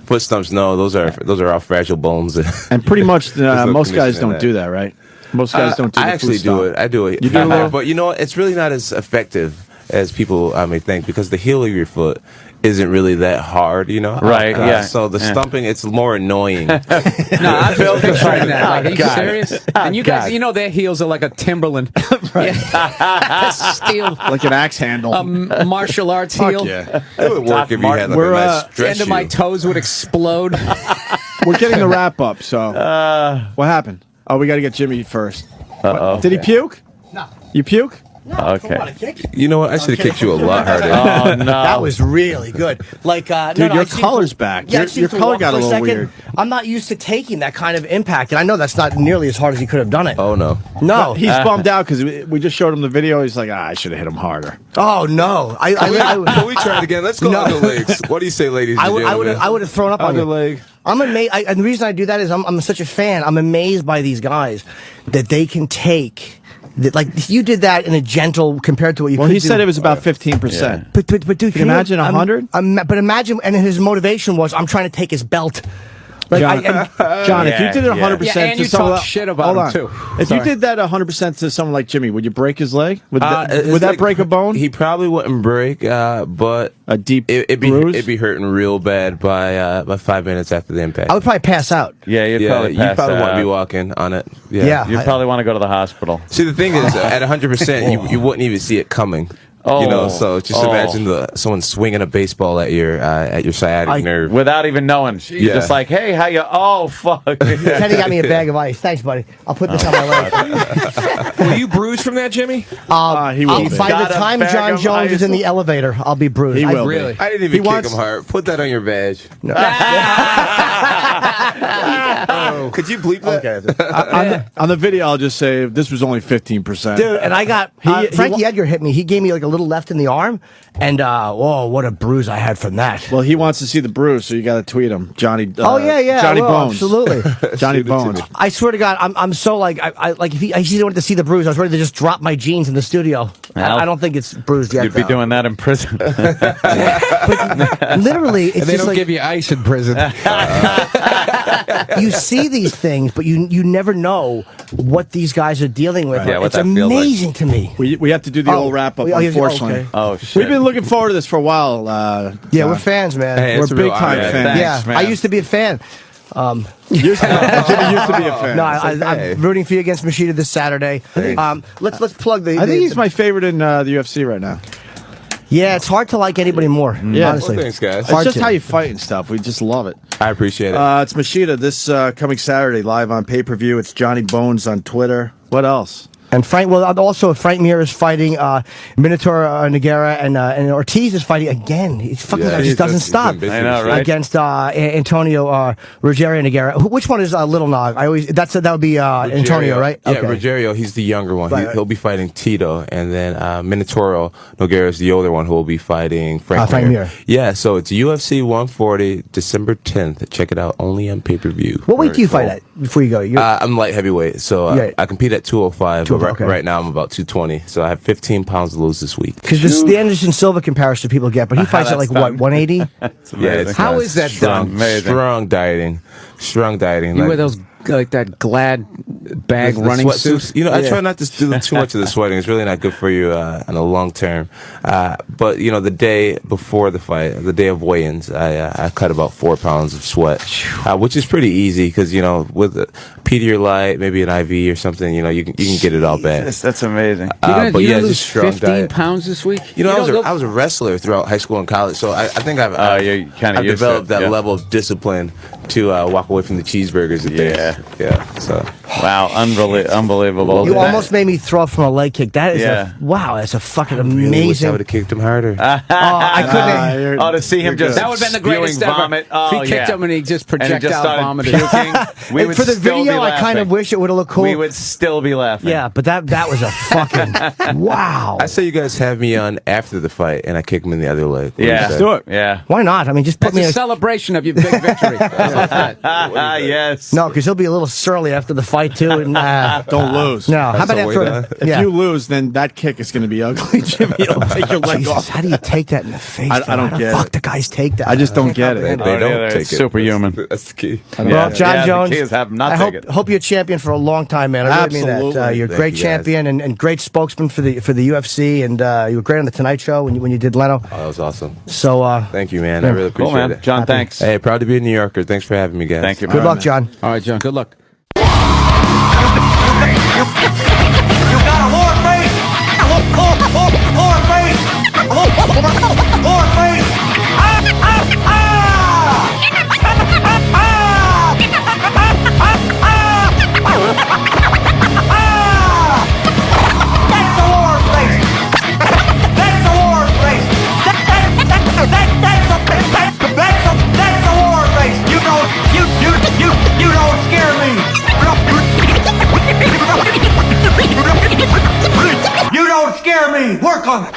foot stumps. No, those are all fragile bones. And pretty much no most guys condition in don't that. do that, right? Most guys don't do I the actually foot do stomp. it. I do it. You do a little? But you know, it's really not as effective as people may think because the heel of your foot isn't really that hard, you know? Right, yeah. So the stumping, it's more annoying. No, I'm just picturing that. Like, are you God. serious? And you guys, God. you know their heels are like a Timberland. Steel. Like an axe handle. Martial arts Fuck heel. yeah. It would work if you had like We're, a nice The stretch end of my shoe. toes would explode. We're getting the wrap up, so what happened? Oh, we got to get Jimmy first. Uh-oh. Did he puke? No. You puke? Okay. You know what? I should have kicked you a lot harder. Oh, no. That was really good. Like, Dude, I your seem color's to- back. Yeah, I Your seem to color walk got a for little second. weird. I'm not used to taking that kind of impact, and I know that's not nearly as hard as he could have done it. Oh, no. No. He's bummed out because we just showed him the video. He's like, I should have hit him harder. Oh no. Can we try it again? Let's go No. other legs. What do you say, ladies and gentlemen? I would have thrown up on Other you. leg. I'm amazed, and the reason I do that is I'm such a fan. I'm amazed by these guys that they can take. Like you did that in a gentle compared to what you. Well, could he do. said it was about 15%. But dude, Can you imagine 100? But imagine, and his motivation was, I'm trying to take his belt. Like, John, if you did it 100% Yeah, and to you someone, talk shit about hold him, on. too. If Sorry. you did that 100% to someone like Jimmy, would you break his leg? Would It's that like- break a bone? He probably wouldn't break, but A deep it'd bruise? be hurting real bad by 5 minutes after the impact. I would probably pass out. Yeah, you'd probably you pass probably out. want to be walking on it. Yeah. You'd probably want to go to the hospital. See, the thing is, at 100%, you wouldn't even see it coming. You know, so just imagine someone swinging a baseball at your sciatic nerve without even knowing. You're just like, hey, how you? Oh, fuck. Teddy got me a bag of ice. Thanks, buddy. I'll put this on my leg. Will you bruise from that, Jimmy? He will. By the time John Jones is in the elevator, I'll be bruised. He will. Really? I didn't even kick him hard. Put that on your badge. No. Could you bleep that? Okay. On the video, I'll just say this was only 15%. Dude, and I got Frankie Edgar hit me. He gave me like a little left in the arm, and whoa, what a bruise I had from that. Well, he wants to see the bruise, so you got to tweet him, Johnny. Johnny Bones, absolutely. Johnny Bones. I swear to God, I'm so like I like if I wanted to see the bruise, I was ready to just drop my jeans in the studio. I don't think it's bruised yet. You'd be doing that in prison. But literally, it's and they just don't like, give you ice in prison. you see these things, but you never know what these guys are dealing with. Right. Yeah, what it's that feels like. amazing to me. We have to do the old wrap up, unfortunately. Okay. Oh, shit. We've been looking forward to this for a while. Yeah, we're fans, man. Hey, we're it's a big real time honor. fans. Yeah, man. I used to be a fan. Jimmy used to be a fan. No, I'm rooting for you against Machida this Saturday. Let's plug the. I think he's my favorite in the UFC right now. Yeah, it's hard to like anybody more. Yeah. Honestly. Well, thanks, guys. It's just how you fight and stuff. We just love it. I appreciate it. It's Machida this coming Saturday, live on pay-per-view. It's Johnny Bones on Twitter. What else? And Frank Mir is fighting Minotaur Nogueira, and Ortiz is fighting again. He's fucking just doesn't stop. I know, right? Against Antonio Ruggiero Nogueira. Which one is Little Nog? That would be Antonio, right? Yeah, Okay. Ruggiero, he's the younger one. Right. He'll be fighting Tito, and then Minotauro Nogueira is the older one who will be fighting Frank Mir. Yeah, so it's UFC 140, December 10th. Check it out, only on pay-per-view. What weight do you fight at before you go? I'm light heavyweight, so I compete at 205. Right now I'm about 220, so I have 15 pounds to lose this week. Because the Anderson Silva comparison people get, but he fights at like what, 180? Yeah, How is that done? Strong dieting. You wear those like that Glad bag running suits. You know, I try not to do too much of the sweating. It's really not good for you in the long term. But you know, the day before the fight, the day of weigh-ins, I cut about 4 pounds of sweat, which is pretty easy because you know with Pedialyte, maybe an IV or something, you know, you can get it all back. That's amazing. But yeah, lose just strong 15 diet. pounds this week. You know, I was a wrestler throughout high school and college, so I think I've developed that level of discipline to walk away from the cheeseburgers. So wow, unbelievable. You almost made me throw up from a leg kick. That is that's a fucking amazing. Really wish I would have kicked him harder. I couldn't. To see him just that would have been the greatest vomit. If he kicked him and he just projectile vomited. We would for the still video, be I kind of wish it would have looked cool. We would still be laughing. Yeah, but that was a fucking wow. I say you guys have me on after the fight, and I kick him in the other leg. Let's do it. Yeah. Why not? I mean, just put That's me in a celebration of your big victory. Yes. No, because he'll be a little surly after the fight too. And don't lose. No, how about after? If you lose, then that kick is going to be ugly, Jimmy. It'll take your leg off. How do you take that in the face? I don't get it. Fuck, the guys take that. I just don't get it. They don't take it. Superhuman. That's the key. Well, John Jones, the key is have not take it. hope you're a champion for a long time, man. I really mean that. You're a great champion and great spokesman for the UFC, and you were great on the Tonight Show when you did Leno. Oh, that was awesome. So thank you, man. I really appreciate it. John, thanks. Hey, proud to be a New Yorker. Thanks for having me, guys. Thank you. Good luck, John. All right, John. Good luck. You got a whore face! Whore face! Whore face! That's a whore face! That's a whore face! That's a whore face! You don't scare me! You don't scare me! Work on it!